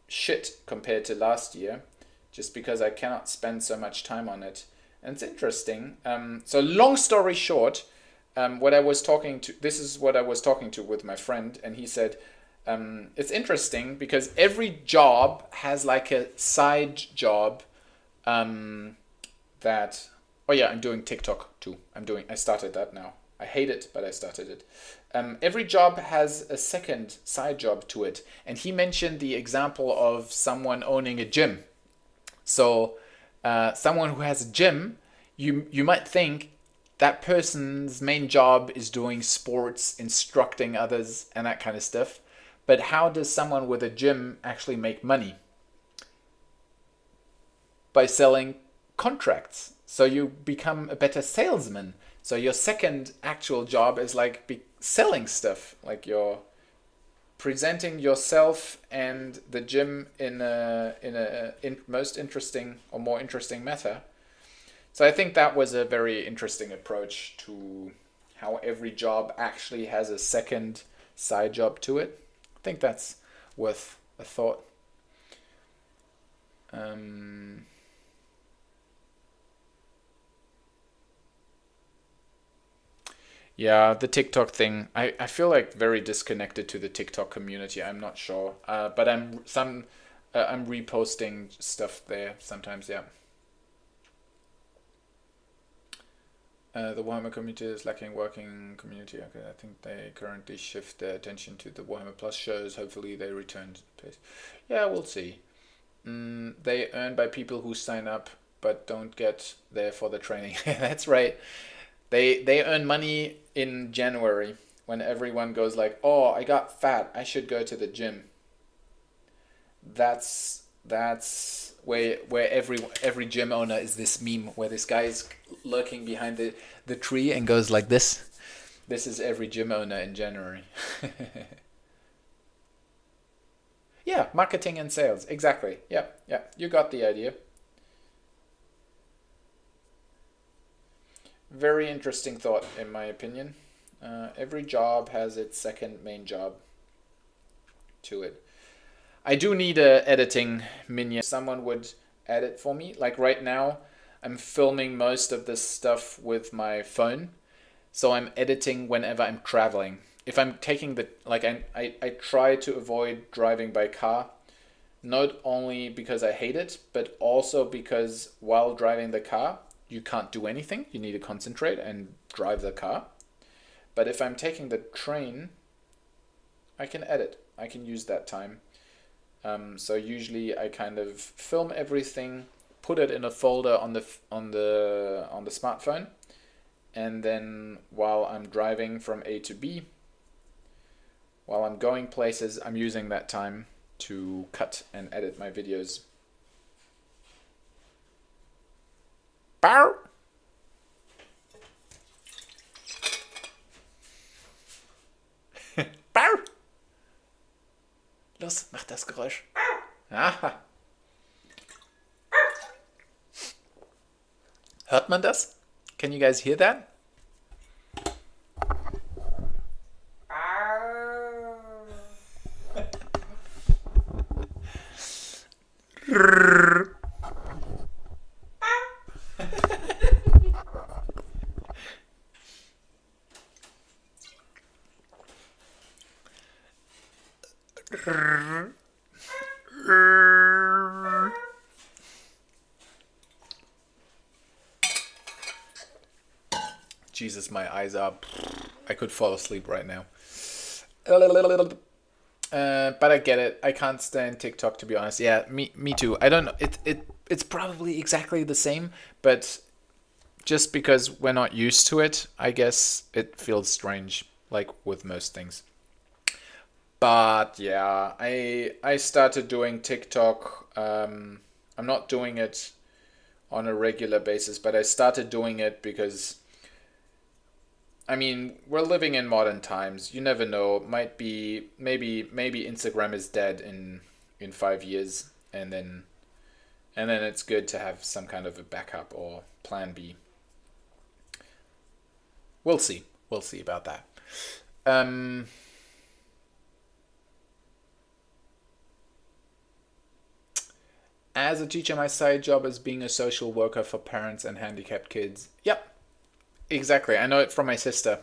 shit compared to last year, just because I cannot spend so much time on it. And it's interesting. So long story short, what I was talking to, this is what I was talking to with my friend, and he said, it's interesting because every job has like a side job that, oh yeah, I'm doing TikTok too. I started that now. I hate it, but I started it. Every job has a second side job to it. And he mentioned the example of someone owning a gym. So someone who has a gym, you might think that person's main job is doing sports, instructing others, and that kind of stuff. But how does someone with a gym actually make money? By selling contracts. So you become a better salesman. So your second actual job is like selling stuff, like you're presenting yourself and the gym in most interesting or more interesting matter. So I think that was a very interesting approach to how every job actually has a second side job to it. I think that's worth a thought. Yeah, the TikTok thing. I feel like very disconnected to the TikTok community. I'm not sure, but I'm reposting stuff there sometimes. Yeah. The Warhammer community is lacking working community. Okay, I think they currently shift their attention to the Warhammer Plus shows. Hopefully, they return to the pace. Yeah, we'll see. They earn by people who sign up but don't get there for the training. That's right. They earn money in January when everyone goes like, "Oh, I got fat. I should go to the gym." That's where every gym owner is this meme where this guy is lurking behind the tree and goes like this. This is every gym owner in January. Yeah, marketing and sales. Exactly. Yeah, yeah. You got the idea. Very interesting thought, in my opinion. Every job has its second main job to it. I do need a editing minion. Someone would edit for me. Like right now, I'm filming most of this stuff with my phone. So I'm editing whenever I'm traveling. If I'm taking I try to avoid driving by car, not only because I hate it, but also because while driving the car, you can't do anything. You need to concentrate and drive the car. But if I'm taking the train, I can edit. I can use that time. So usually I kind of film everything, put it in a folder on the smartphone, and then while I'm driving from A to B, while I'm going places, I'm using that time to cut and edit my videos. Bow. Bow. Los, mach das Geräusch. Aha. Hört man das? Can you guys hear that? Jesus, my eyes are... I could fall asleep right now. But I get it. I can't stand TikTok, to be honest. Yeah, me too. I don't know. It's probably exactly the same, but just because we're not used to it, I guess it feels strange, like with most things. But yeah, I started doing TikTok. I'm not doing it on a regular basis, but I started doing it because, I mean, we're living in modern times. You never know. Maybe Instagram is dead in 5 years, and then it's good to have some kind of a backup or plan B. We'll see. We'll see about that. as a teacher, my side job is being a social worker for parents and handicapped kids. Yep, exactly. I know it from my sister.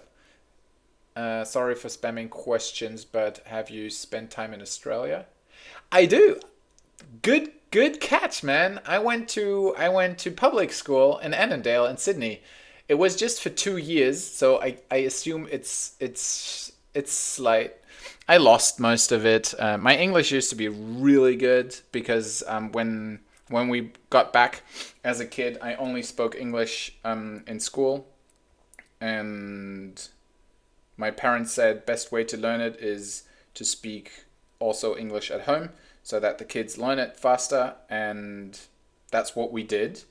Sorry for spamming questions, but have you spent time in Australia? I do. Good catch, man. I went to public school in Annandale in Sydney. It was just for 2 years, so I assume it's slight. I lost most of it. My English used to be really good because when we got back as a kid, I only spoke English in school, and my parents said best way to learn it is to speak also English at home so that the kids learn it faster, and that's what we did.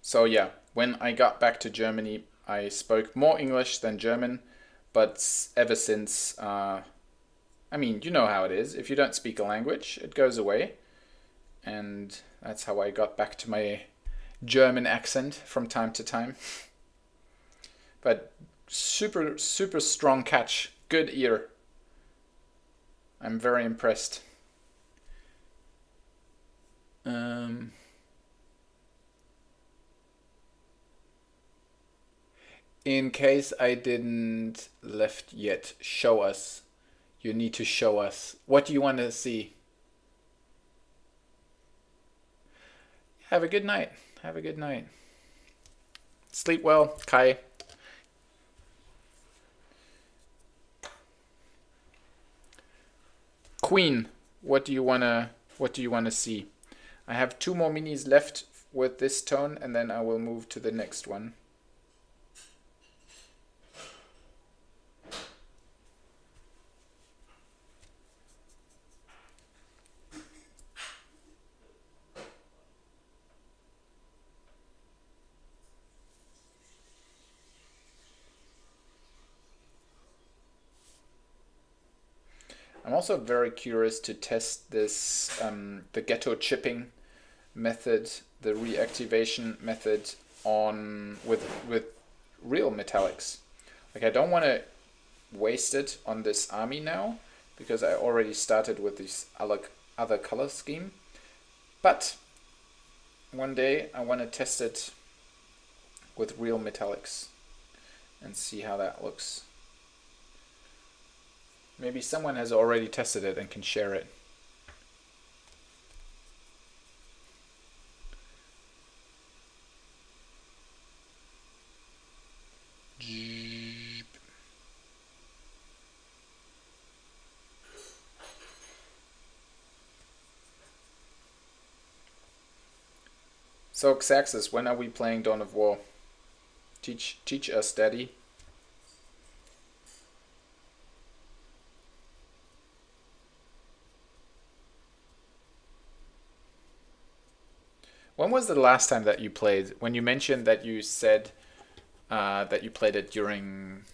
So yeah, when I got back to Germany, I spoke more English than German, but ever since, I mean, you know how it is. If you don't speak a language, it goes away, and that's how I got back to my German accent from time to time. But super strong catch. Good ear. I'm very impressed. In case I didn't left yet, show us. You need to show us. What do you want to see? Have a good night. Have a good night. Sleep well, Kai. Queen, what do you wanna see? I have 2 more minis left with this tone, and then I will move to the next one. I'm also very curious to test this, the Ghetto chipping method, the reactivation method with real metallics. Like, I don't want to waste it on this army now because I already started with this other color scheme. But one day I want to test it with real metallics and see how that looks. Maybe someone has already tested it and can share it. So Xaxis, when are we playing Dawn of War? Teach us, Daddy. When was the last time that you played? When you mentioned that you said that you played it during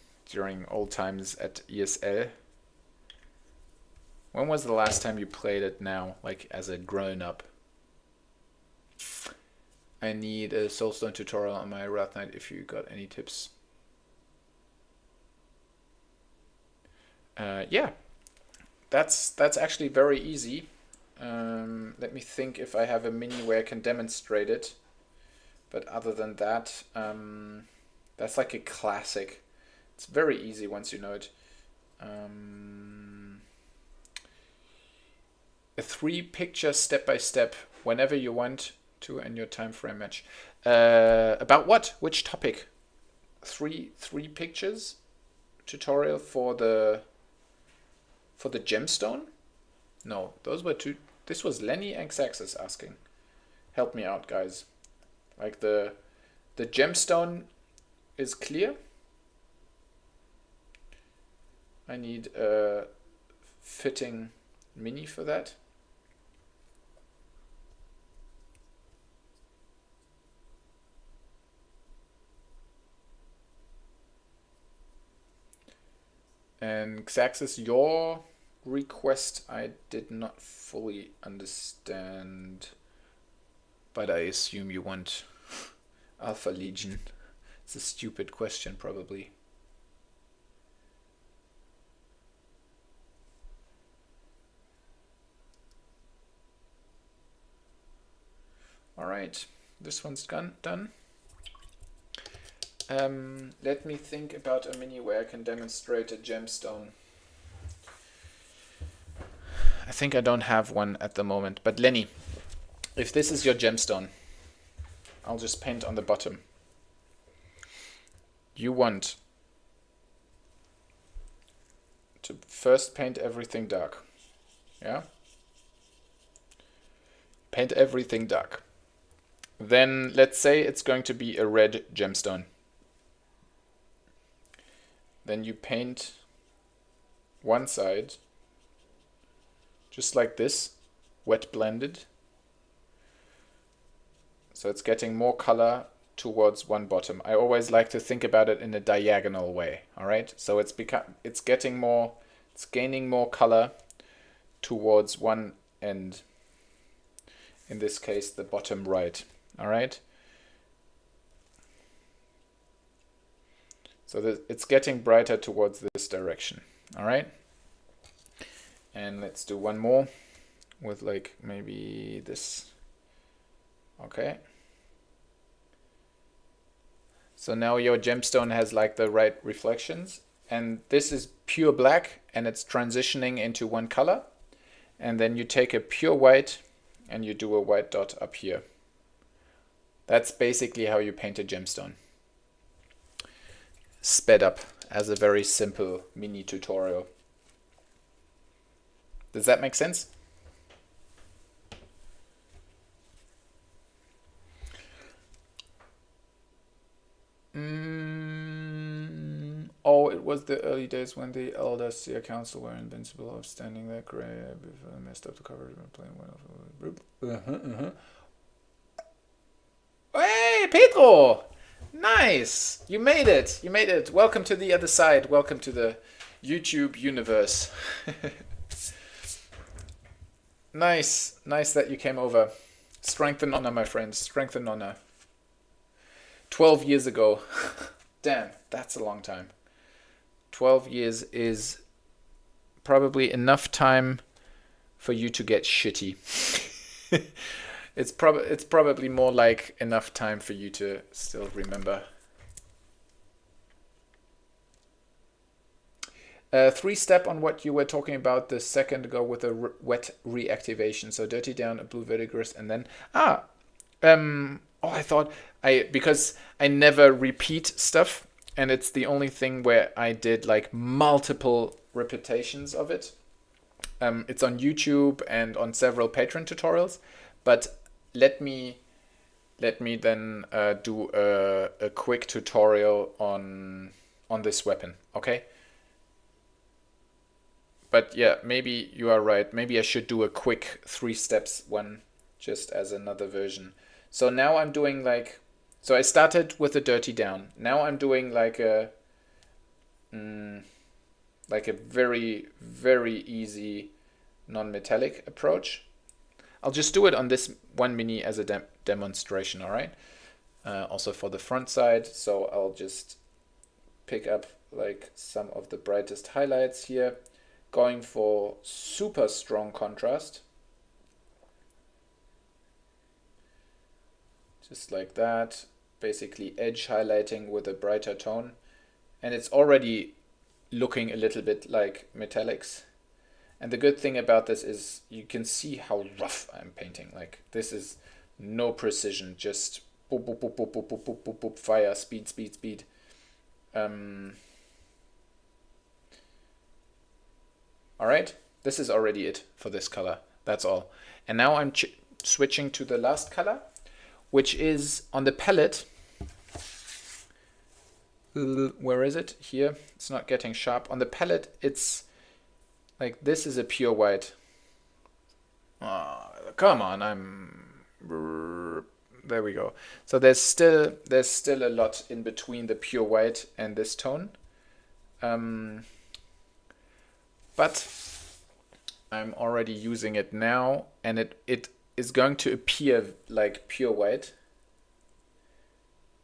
old times at ESL. When was the last time you played it now, like as a grown up? I need a Soulstone tutorial on my Wrath Knight if you got any tips. Yeah, that's actually very easy. Let me think if I have a mini where I can demonstrate it. But other than that, that's like a classic. It's very easy once you know it. A 3-picture step-by-step whenever you want to in your time frame match. About what? Which topic? Three pictures tutorial for the gemstone? No, those were 2. This was Lenny and Xaxis asking. Help me out, guys. Like the gemstone is clear. I need a fitting mini for that. And Xaxis, your request I did not fully understand, but I assume you want Alpha Legion. It's a stupid question, probably. right, this one's done. Let me think about a mini where I can demonstrate a gemstone. I think I don't have one at the moment, but Lenny, if this is your gemstone, I'll just paint on the bottom. You want to first paint everything dark. Yeah? Paint everything dark. Then let's say it's going to be a red gemstone. Then you paint one side just like this, wet blended. So it's getting more color towards one bottom. I always like to think about it in a diagonal way. All right, so it's gaining more color towards one end. In this case, the bottom right. All right. So it's getting brighter towards this direction. All right. And let's do one more with like maybe this. Okay. So now your gemstone has like the right reflections, and this is pure black and it's transitioning into one color. And then you take a pure white and you do a white dot up here. That's basically how you paint a gemstone. Sped up as a very simple mini tutorial. Does that make sense? Oh, it was the early days when the Elder Council were invincible, of standing there gray before they messed up the cover and playing one of. Hey, Pedro! Nice! You made it! You made it! Welcome to the other side. Welcome to the YouTube universe. Nice. Nice that you came over. Strength and honor, my friends. Strength and honor. 12 years ago. Damn, that's a long time. 12 years is probably enough time for you to get shitty. It's probably more like enough time for you to still remember. 3-step on what you were talking about the second ago with a wet reactivation. So dirty down, a blue verdigris, and then I thought because I never repeat stuff, and it's the only thing where I did like multiple repetitions of it. It's on YouTube and on several Patreon tutorials, but let me then do a quick tutorial on this weapon, okay? But yeah, maybe you are right. Maybe I should do a quick 3 steps one just as another version. So now I'm doing like, so I started with a dirty down. Now I'm doing like a very, very easy non-metallic approach. I'll just do it on this one mini as a demonstration, all right? Also for the front side. So I'll just pick up like some of the brightest highlights here, going for super strong contrast. Just like that, basically edge highlighting with a brighter tone. And it's already looking a little bit like metallics. And the good thing about this is you can see how rough I'm painting. Like this is no precision, just boop, boop, boop, boop, boop, boop, boop, boop, boop, fire, speed, speed, speed. All right, this is already it for this color. That's all. And now I'm switching to the last color, which is on the palette. Where is it? Here. It's not getting sharp. On the palette, it's like this is a pure white. Oh, come on, there we go. So there's still a lot in between the pure white and this tone. But I'm already using it now, and it is going to appear like pure white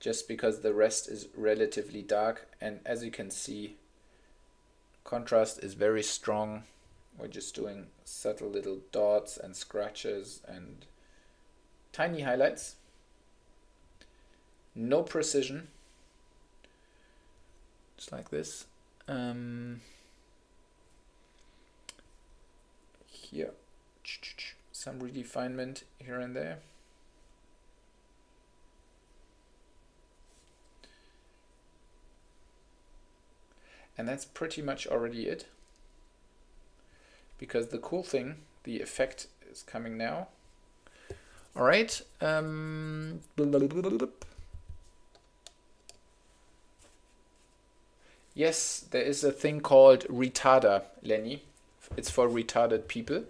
just because the rest is relatively dark. And as you can see, contrast is very strong. We're just doing subtle little dots and scratches and tiny highlights. no precision. Just like this. Here, some refinement here and there. And that's pretty much already it. Because the cool thing, the effect is coming now. All right. Yes, there is a thing called retarder, Lenny. It's for retarded people.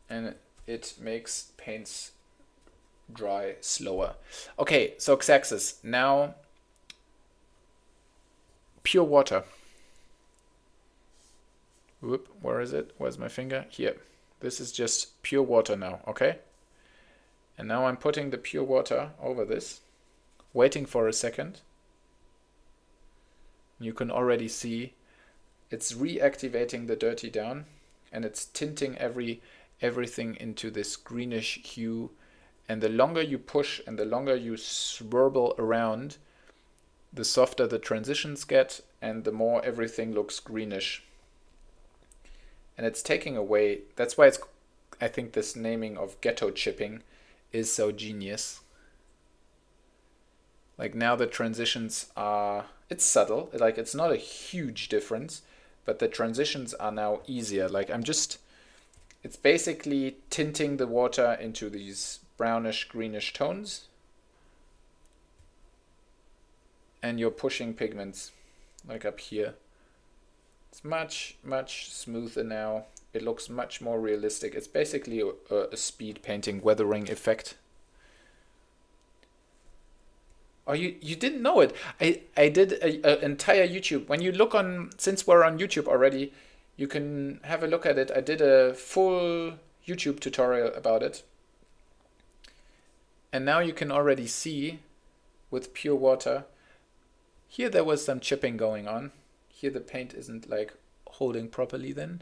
And it makes paints dry slower. Okay, so Xaxis. Now, pure water. Whoop, where is it? Where's my finger? Here. This is just pure water now, okay? And now I'm putting the pure water over this, waiting for a second. You can already see it's reactivating the dirty down, and it's tinting everything into this greenish hue. And the longer you push and the longer you swirl around, the softer the transitions get and the more everything looks greenish. And it's taking away, that's why I think this naming of ghetto chipping is so genius. Like now the transitions are, it's subtle, like it's not a huge difference, but the transitions are now easier. Like it's basically tinting the water into these brownish greenish tones. And you're pushing pigments, like up here. It's much, much smoother now. It looks much more realistic. It's basically a speed painting weathering effect. Oh, you didn't know it. I did an entire YouTube. When you look on, since we're on YouTube already, you can have a look at it. I did a full YouTube tutorial about it. And now you can already see with pure water. Here there was some chipping going on. Here the paint isn't like holding properly then.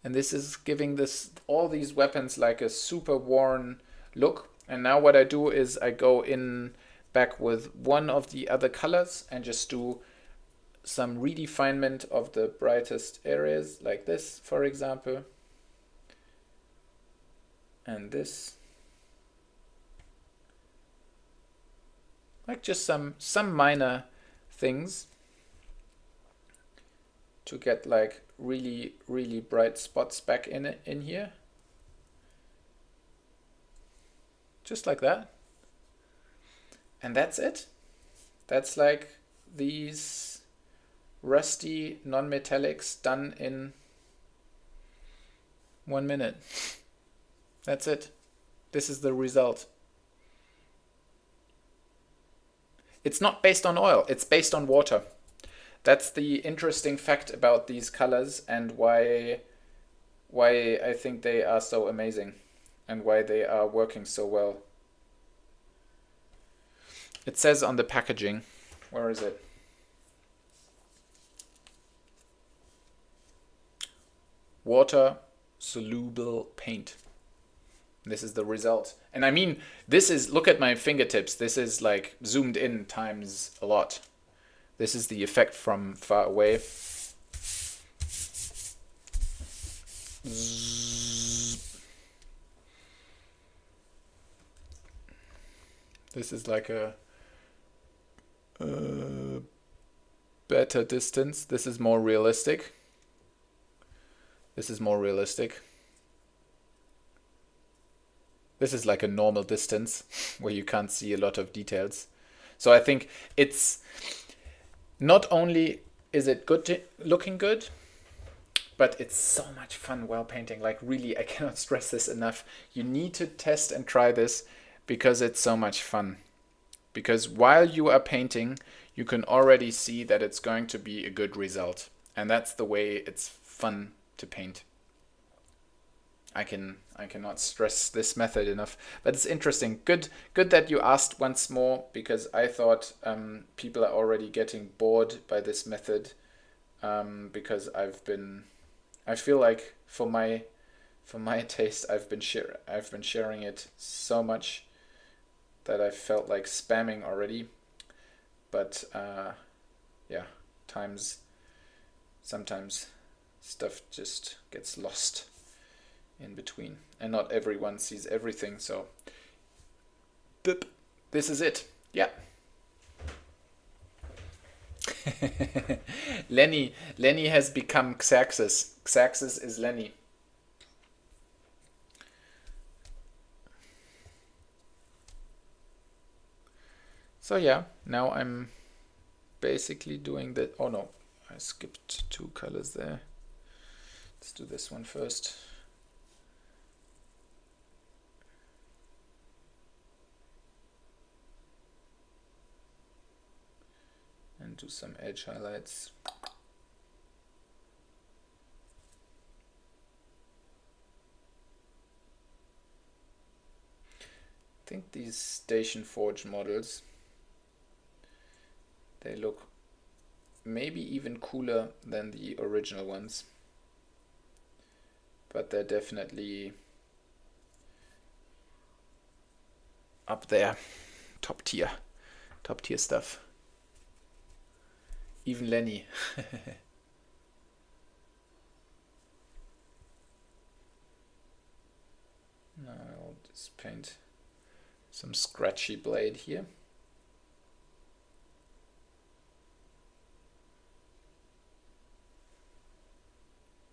And this is giving all these weapons like a super worn look. And now what I do is I go in back with one of the other colors and just do some redefinement of the brightest areas, like this, for example. And this. Like just some minor things to get like really, really bright spots back in here. Just like that. And that's it. That's like these rusty non-metallics done in 1 minute. That's it. This is the result. It's not based on oil, it's based on water. That's the interesting fact about these colors and why I think they are so amazing and why they are working so well. It says on the packaging, where is it? Water soluble paint. This is the result. And I mean, this is, look at my fingertips. This is like zoomed in times a lot. This is the effect from far away. This is like a better distance. This is more realistic. This is more realistic. This is like a normal distance where you can't see a lot of details. So I think it's not only is it good looking good, but it's so much fun while painting. Like really, I cannot stress this enough. You need to test and try this because it's so much fun. Because while you are painting, you can already see that it's going to be a good result. And that's the way it's fun to paint. I cannot stress this method enough, but it's interesting. Good that you asked once more, because I thought people are already getting bored by this method, because I feel like for my taste, I've been sharing it so much, that I felt like spamming already, but yeah, sometimes stuff just gets lost in between, and not everyone sees everything, so boop, this is it. Yeah. Lenny has become Xerxes. Xerxes is Lenny. So yeah, now I'm basically doing that. Oh no, I skipped 2 colors there. Let's do this one first. And do some edge highlights. I think these Station Forge models, they look maybe even cooler than the original ones, but they're definitely up there, top tier stuff. Even Lenny. Now I'll just paint some scratchy blade here.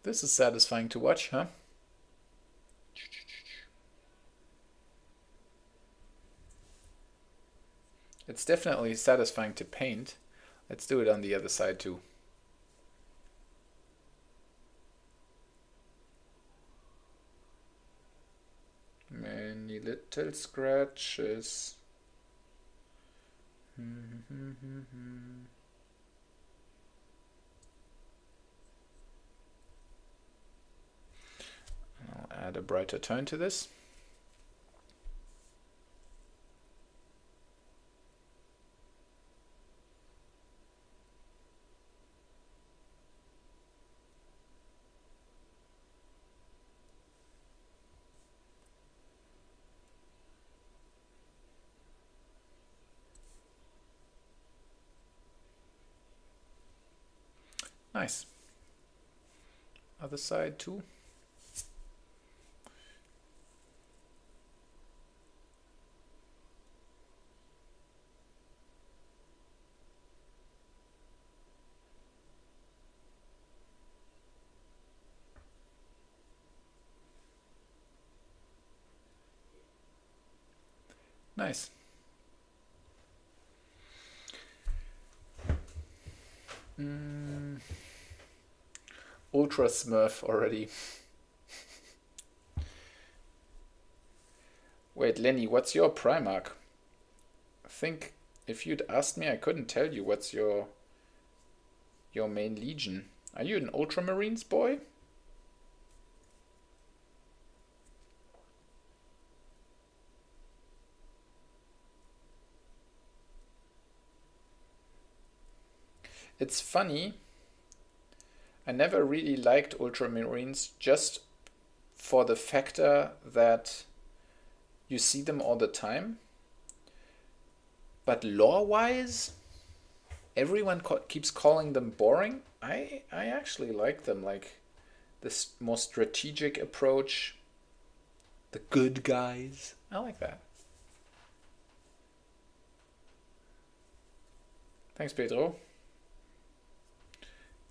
This is satisfying to watch, huh? It's definitely satisfying to paint. Let's do it on the other side too. Many little scratches. I'll add a brighter tone to this. Nice. Other side too. Nice. Ultra Smurf already. Wait, Lenny, what's your Primarch? I think if you'd asked me, I couldn't tell you what's your main legion. Are you an Ultramarines boy? It's funny, I never really liked Ultramarines just for the factor that you see them all the time. But lore-wise, everyone keeps calling them boring. I actually like them, like this more strategic approach. The good guys. I like that. Thanks, Pedro.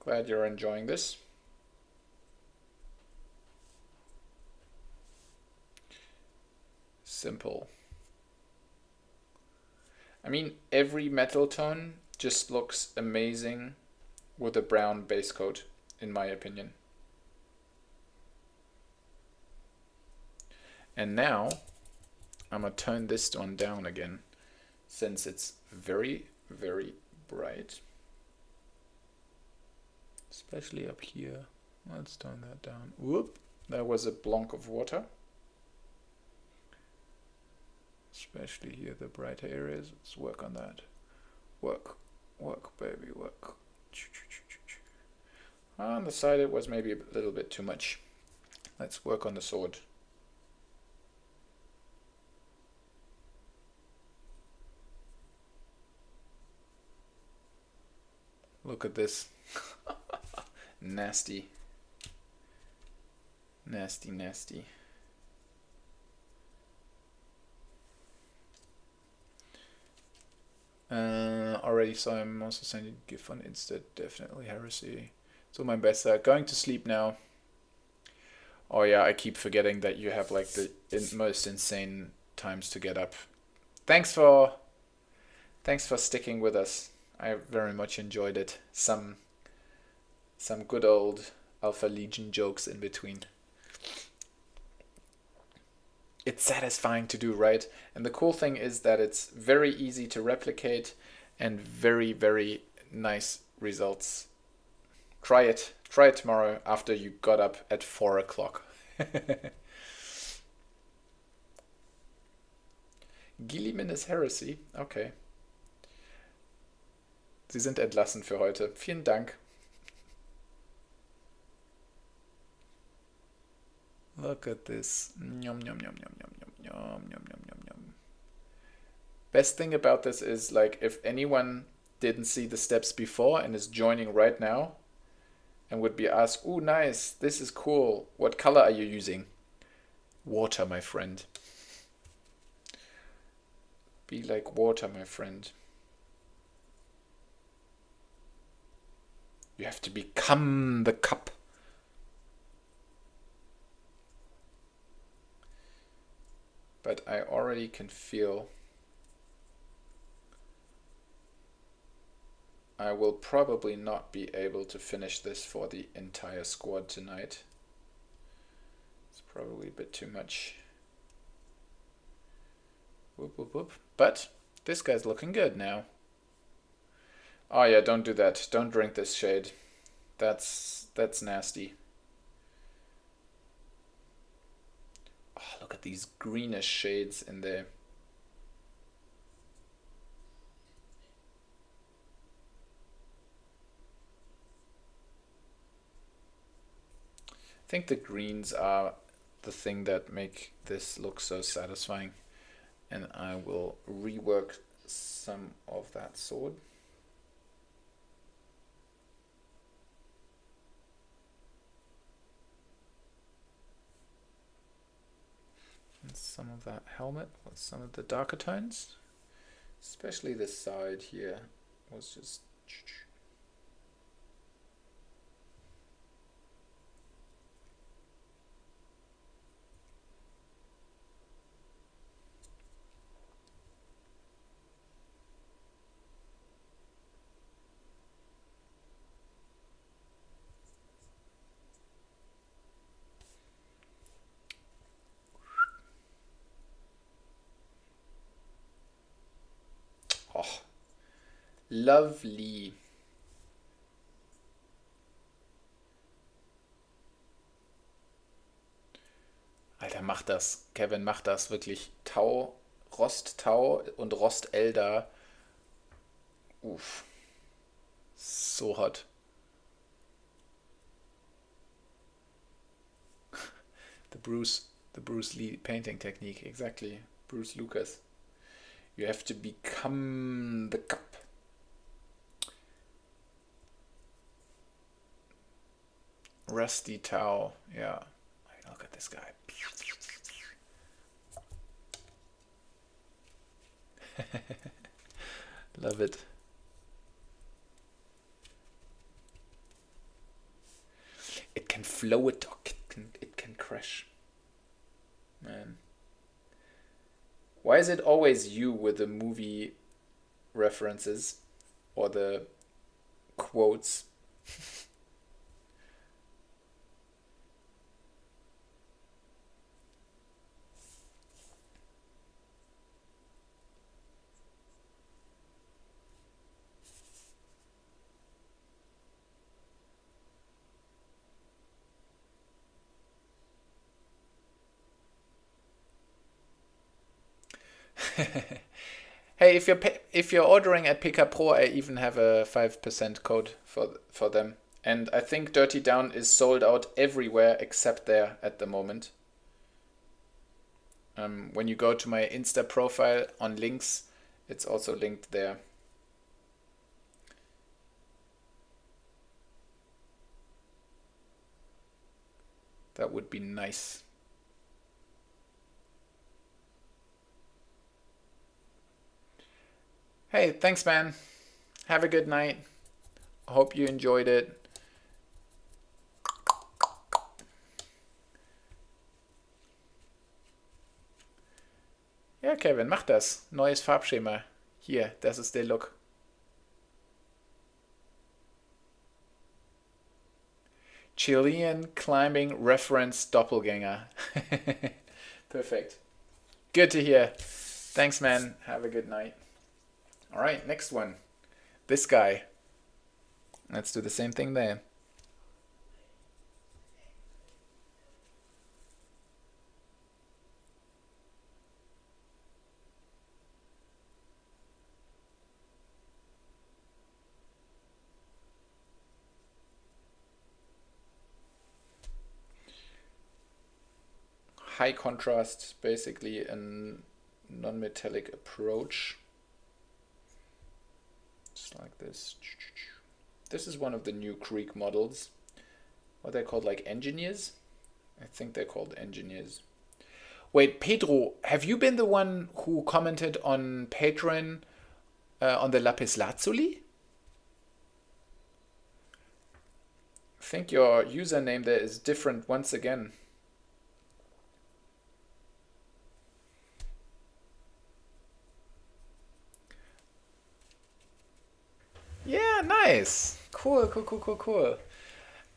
Glad you're enjoying this. Simple. I mean, every metal tone just looks amazing with a brown base coat, in my opinion. And now I'm gonna turn this one down again, since it's very, very bright. Especially up here. Let's turn that down. Whoop! There was a block of water. Especially here, the brighter areas. Let's work on that. Work, baby, work. On the side, it was maybe a little bit too much. Let's work on the sword. Look at this. Nasty. Nasty, nasty. Already saw him also sending GIF on Insta. Definitely heresy. So my best. Going to sleep now. Oh yeah, I keep forgetting that you have like the most insane times to get up. Thanks for sticking with us. I very much enjoyed it. Some good old Alpha Legion jokes in between. It's satisfying to do, right? And the cool thing is that it's very easy to replicate and very, very nice results. Try it. Try it tomorrow after you got up at 4 o'clock. Gilliman is heresy. Okay. Sie sind entlassen für heute. Vielen Dank. Look at this. Yum, yum, yum, yum, yum, yum, yum, yum, yum, yum, yum. Best thing about this is, like, if anyone didn't see the steps before and is joining right now and would be asked, "Ooh, nice, this is cool. What color are you using?" Water, my friend. Be like water, my friend. You have to become the cup. But I already can feel I will probably not be able to finish this for the entire squad tonight. It's probably a bit too much. Whoop, whoop, whoop. But this guy's looking good now. Oh yeah, don't do that. Don't drink this shade. That's nasty. Oh, look at these greenish shades in there. I think the greens are the thing that make this look so satisfying. And I will rework some of that sword. And some of that helmet with some of the darker tones. Especially this side here was just... Oh, lovely. Alter, mach das. Kevin, mach das wirklich. Tau, Rosttau und Rostelder. Uff. So hot. The Bruce Lee painting technique, exactly. Bruce Lucas. You have to become the cup. Rusty Tau, yeah. Look at this guy. Love it. It can float or it can crash. Man. Why is it always you with the movie references or the quotes? Hey, if you're ordering at PK Pro, I even have a 5% code for them. And I think Dirty Down is sold out everywhere except there at the moment. When you go to my Insta profile on links, it's also linked there. That would be nice. Hey, thanks, man. Have a good night. Hope you enjoyed it. Ja, Kevin, mach das. Neues Farbschema. Hier, das ist der Look. Chilean climbing reference doppelganger. Perfect. Good to hear. Thanks, man. Have a good night. All right, next one. This guy. Let's do the same thing there. High contrast, basically a non-metallic approach. Just like this. This is one of the new Krieg models. What they're called, like engineers? I think they're called engineers. Wait, Pedro, have you been the one who commented on Patreon on the lapis lazuli? I think your username there is different once again. Yeah, nice. Cool, cool, cool, cool, cool.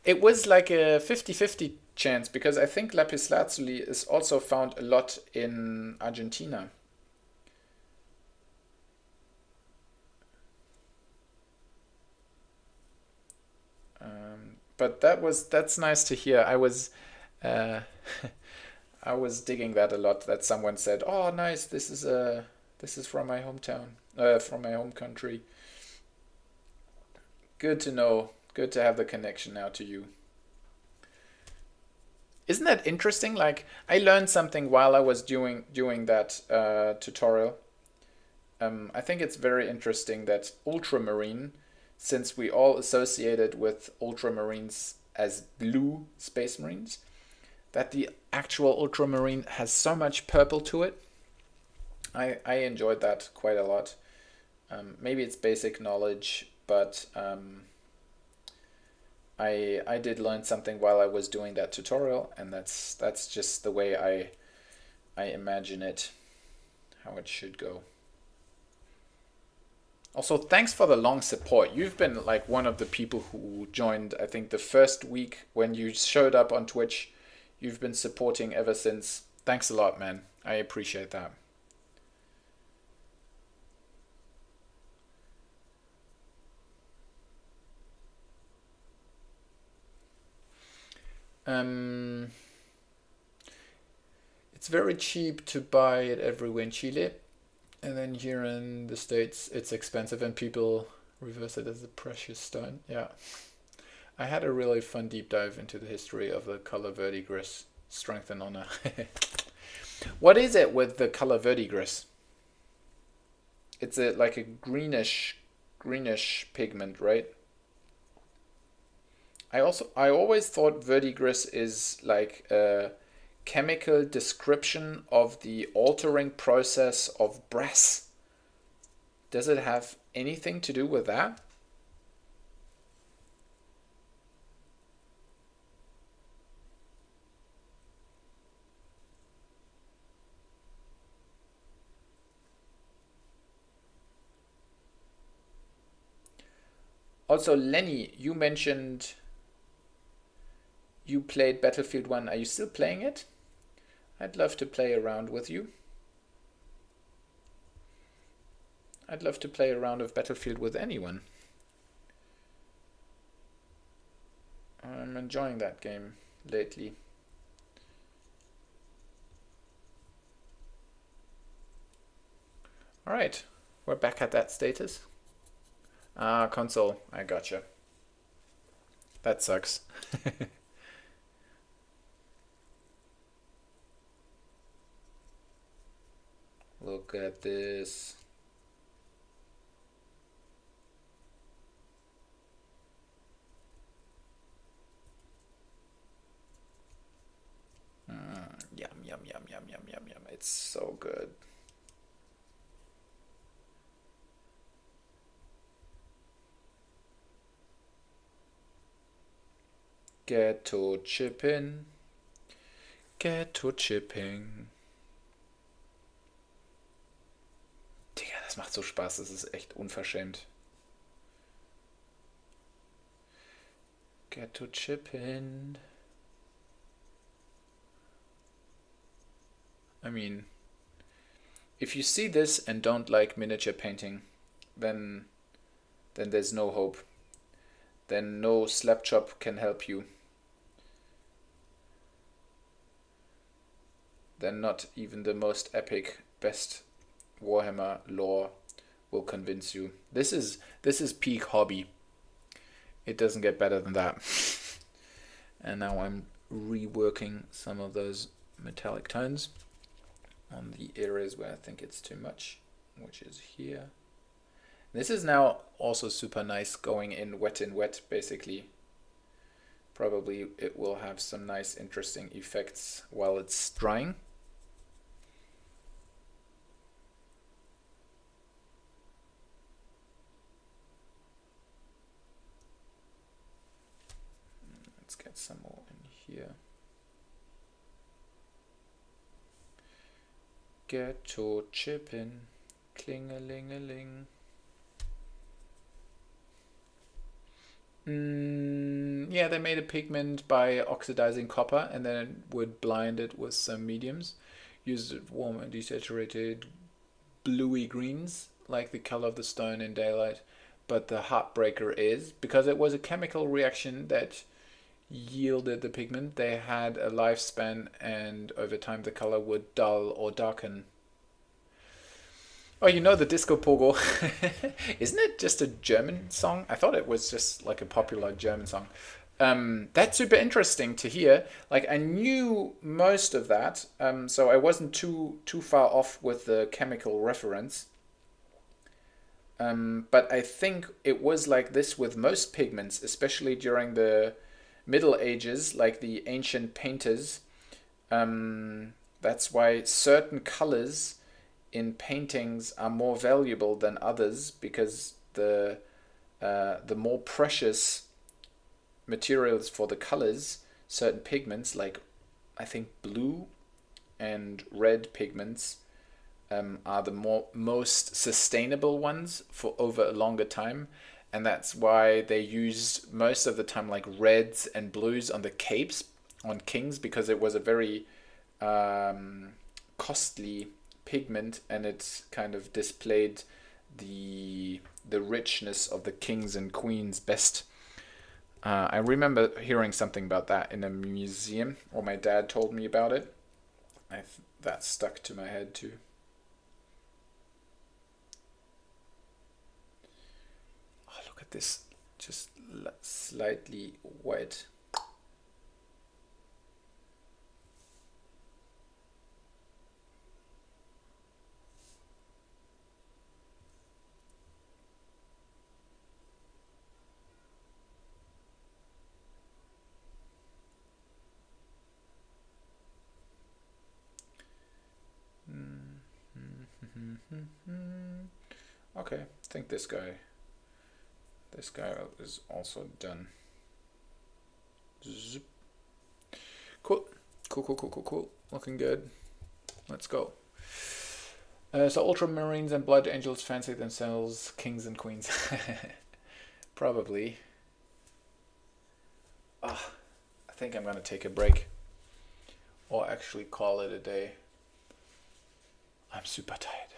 It was like a 50-50 chance because I think lapis lazuli is also found a lot in Argentina. But that's nice to hear. Uh, I was digging that a lot. That someone said, "Oh, nice. This is from my hometown, from my home country." Good to know. Good to have the connection now to you. Isn't that interesting? Like I learned something while I was doing that tutorial. I think it's very interesting that ultramarine, since we all associated with ultramarines as blue space marines, that the actual ultramarine has so much purple to it. I enjoyed that quite a lot. Maybe it's basic knowledge, but I did learn something while I was doing that tutorial, and that's just the way I imagine it, how it should go. Also, thanks for the long support. You've been like one of the people who joined, I think, the first week when you showed up on Twitch. You've been supporting ever since. Thanks a lot, man. I appreciate that. Um, it's very cheap to buy it everywhere in Chile. And then here in the States, it's expensive and people reverse it as a precious stone. Yeah. I had a really fun deep dive into the history of the color verdigris, strength and honor. What is it with the color verdigris? It's like a greenish pigment, right? I always thought verdigris is like a chemical description of the altering process of brass. Does it have anything to do with that? Also, Lenny, you mentioned you played Battlefield 1. Are you still playing it? I'd love to play around with you. I'd love to play a round of Battlefield with anyone. I'm enjoying that game lately. Alright, we're back at that status. Ah, console, I gotcha. That sucks. Look at this. yum, yum, yum, yum, yum, yum. It's so good. Ghetto chipping. Ghetto chipping. Digga, das macht so Spaß. Das ist echt unverschämt. Ghetto chipping. I mean, if you see this and don't like miniature painting, then there's no hope. Then no slap chop can help you. Then not even the most epic, best Warhammer lore will convince you. This is peak hobby. It doesn't get better than that. And now I'm reworking some of those metallic tones on the areas where I think it's too much, which is here. This is now also super nice going in wet, basically. Probably it will have some nice interesting effects while it's drying. Let's get some more in here. Ghetto chipping, cling-a-ling-a-ling. Yeah, they made a pigment by oxidizing copper and then would blind it with some mediums. Used it warm and desaturated bluey greens, like the color of the stone in daylight. But the heartbreaker is, because it was a chemical reaction that yielded the pigment, they had a lifespan and over time the color would dull or darken. Oh, you know the Disco Pogo. Isn't it just a German song? I thought it was just like a popular German song. That's super interesting to hear. Like I knew most of that, so I wasn't too far off with the chemical reference. But I think it was like this with most pigments, especially during the Middle Ages, like the ancient painters. That's why certain colors in paintings are more valuable than others, because the more precious materials for the colors, certain pigments like I think blue and red pigments are the most sustainable ones for over a longer time, and that's why they used most of the time like reds and blues on the capes on kings, because it was a very costly pigment and it kind of displayed the richness of the kings and queens best. I remember hearing something about that in a museum, or my dad told me about it. That stuck to my head too. Oh, look at this, just slightly wet. Okay, I think this guy is also done. Zoop. Cool. Looking good. Let's go. So ultramarines and blood angels fancy themselves kings and queens. Probably. I think I'm gonna take a break, or actually call it a day. I'm super tired.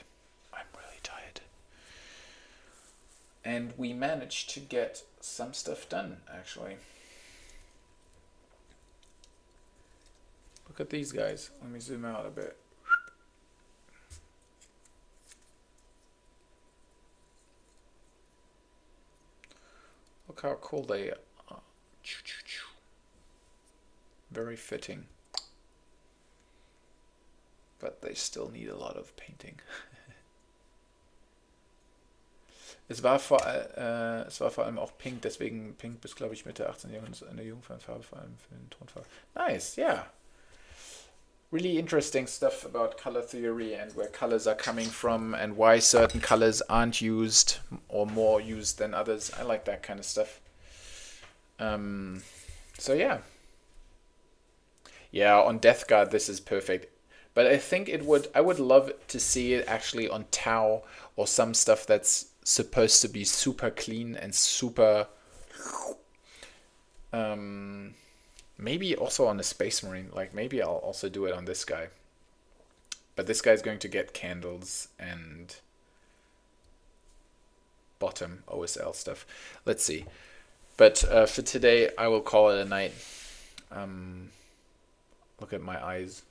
I'm really tired. And we managed to get some stuff done, actually. Look at these guys. Let me zoom out a bit. Look how cool they are. Very fitting. But they still need a lot of painting. Es war vor allem auch pink, deswegen pink bis, glaube ich, Mitte 18. Jahrhunderts eine Jungfernfarbe, vor allem für den Tonfall. Nice, yeah. really interesting stuff about color theory and where colors are coming from and why certain colors aren't used or more used than others. I like that kind of stuff. So yeah. Yeah, on Death Guard this is perfect. But I think I would love to see it actually on Tau or some stuff that's supposed to be super clean and super maybe also on a Space Marine. Like maybe I'll also do it on this guy. But this guy's going to get candles and bottom OSL stuff. Let's see. But for today, I will call it a night. Look at my eyes.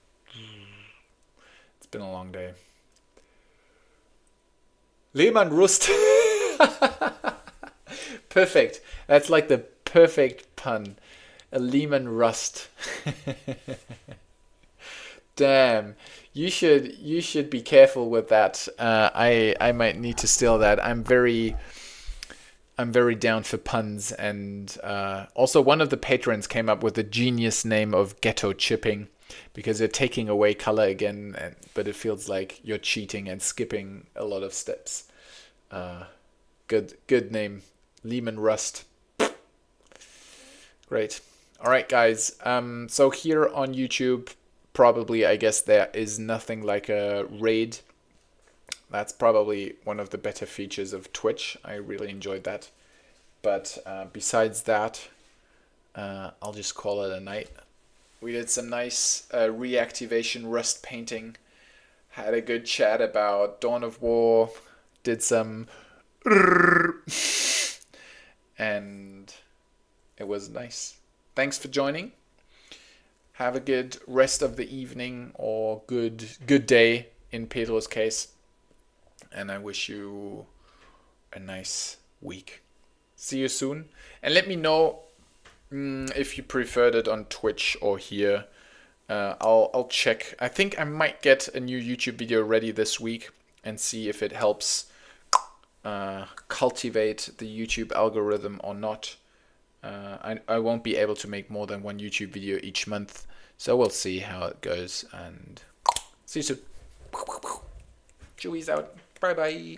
It's been a long day. Lehman Rust. Perfect. That's like the perfect pun. A Lehman Rust. Damn. You should be careful with that. I might need to steal that. I'm very down for puns, and also one of the patrons came up with the genius name of Ghetto chipping, because you're taking away color again, but it feels like you're cheating and skipping a lot of steps. Good name, Lehman Rust. Great. All right, guys. So here on YouTube, probably I guess there is nothing like a raid. That's probably one of the better features of Twitch. I really enjoyed that. But besides that, I'll just call it a night. We did some nice reactivation rust painting. Had a good chat about Dawn of War. Did some... and it was nice. Thanks for joining. Have a good rest of the evening or good day in Pedro's case. And I wish you a nice week. See you soon. And let me know if you preferred it on Twitch or here. I'll check. I think I might get a new YouTube video ready this week and see if it helps cultivate the YouTube algorithm or not. I won't be able to make more than one YouTube video each month. So we'll see how it goes. And see you soon. Chewies out. Bye bye.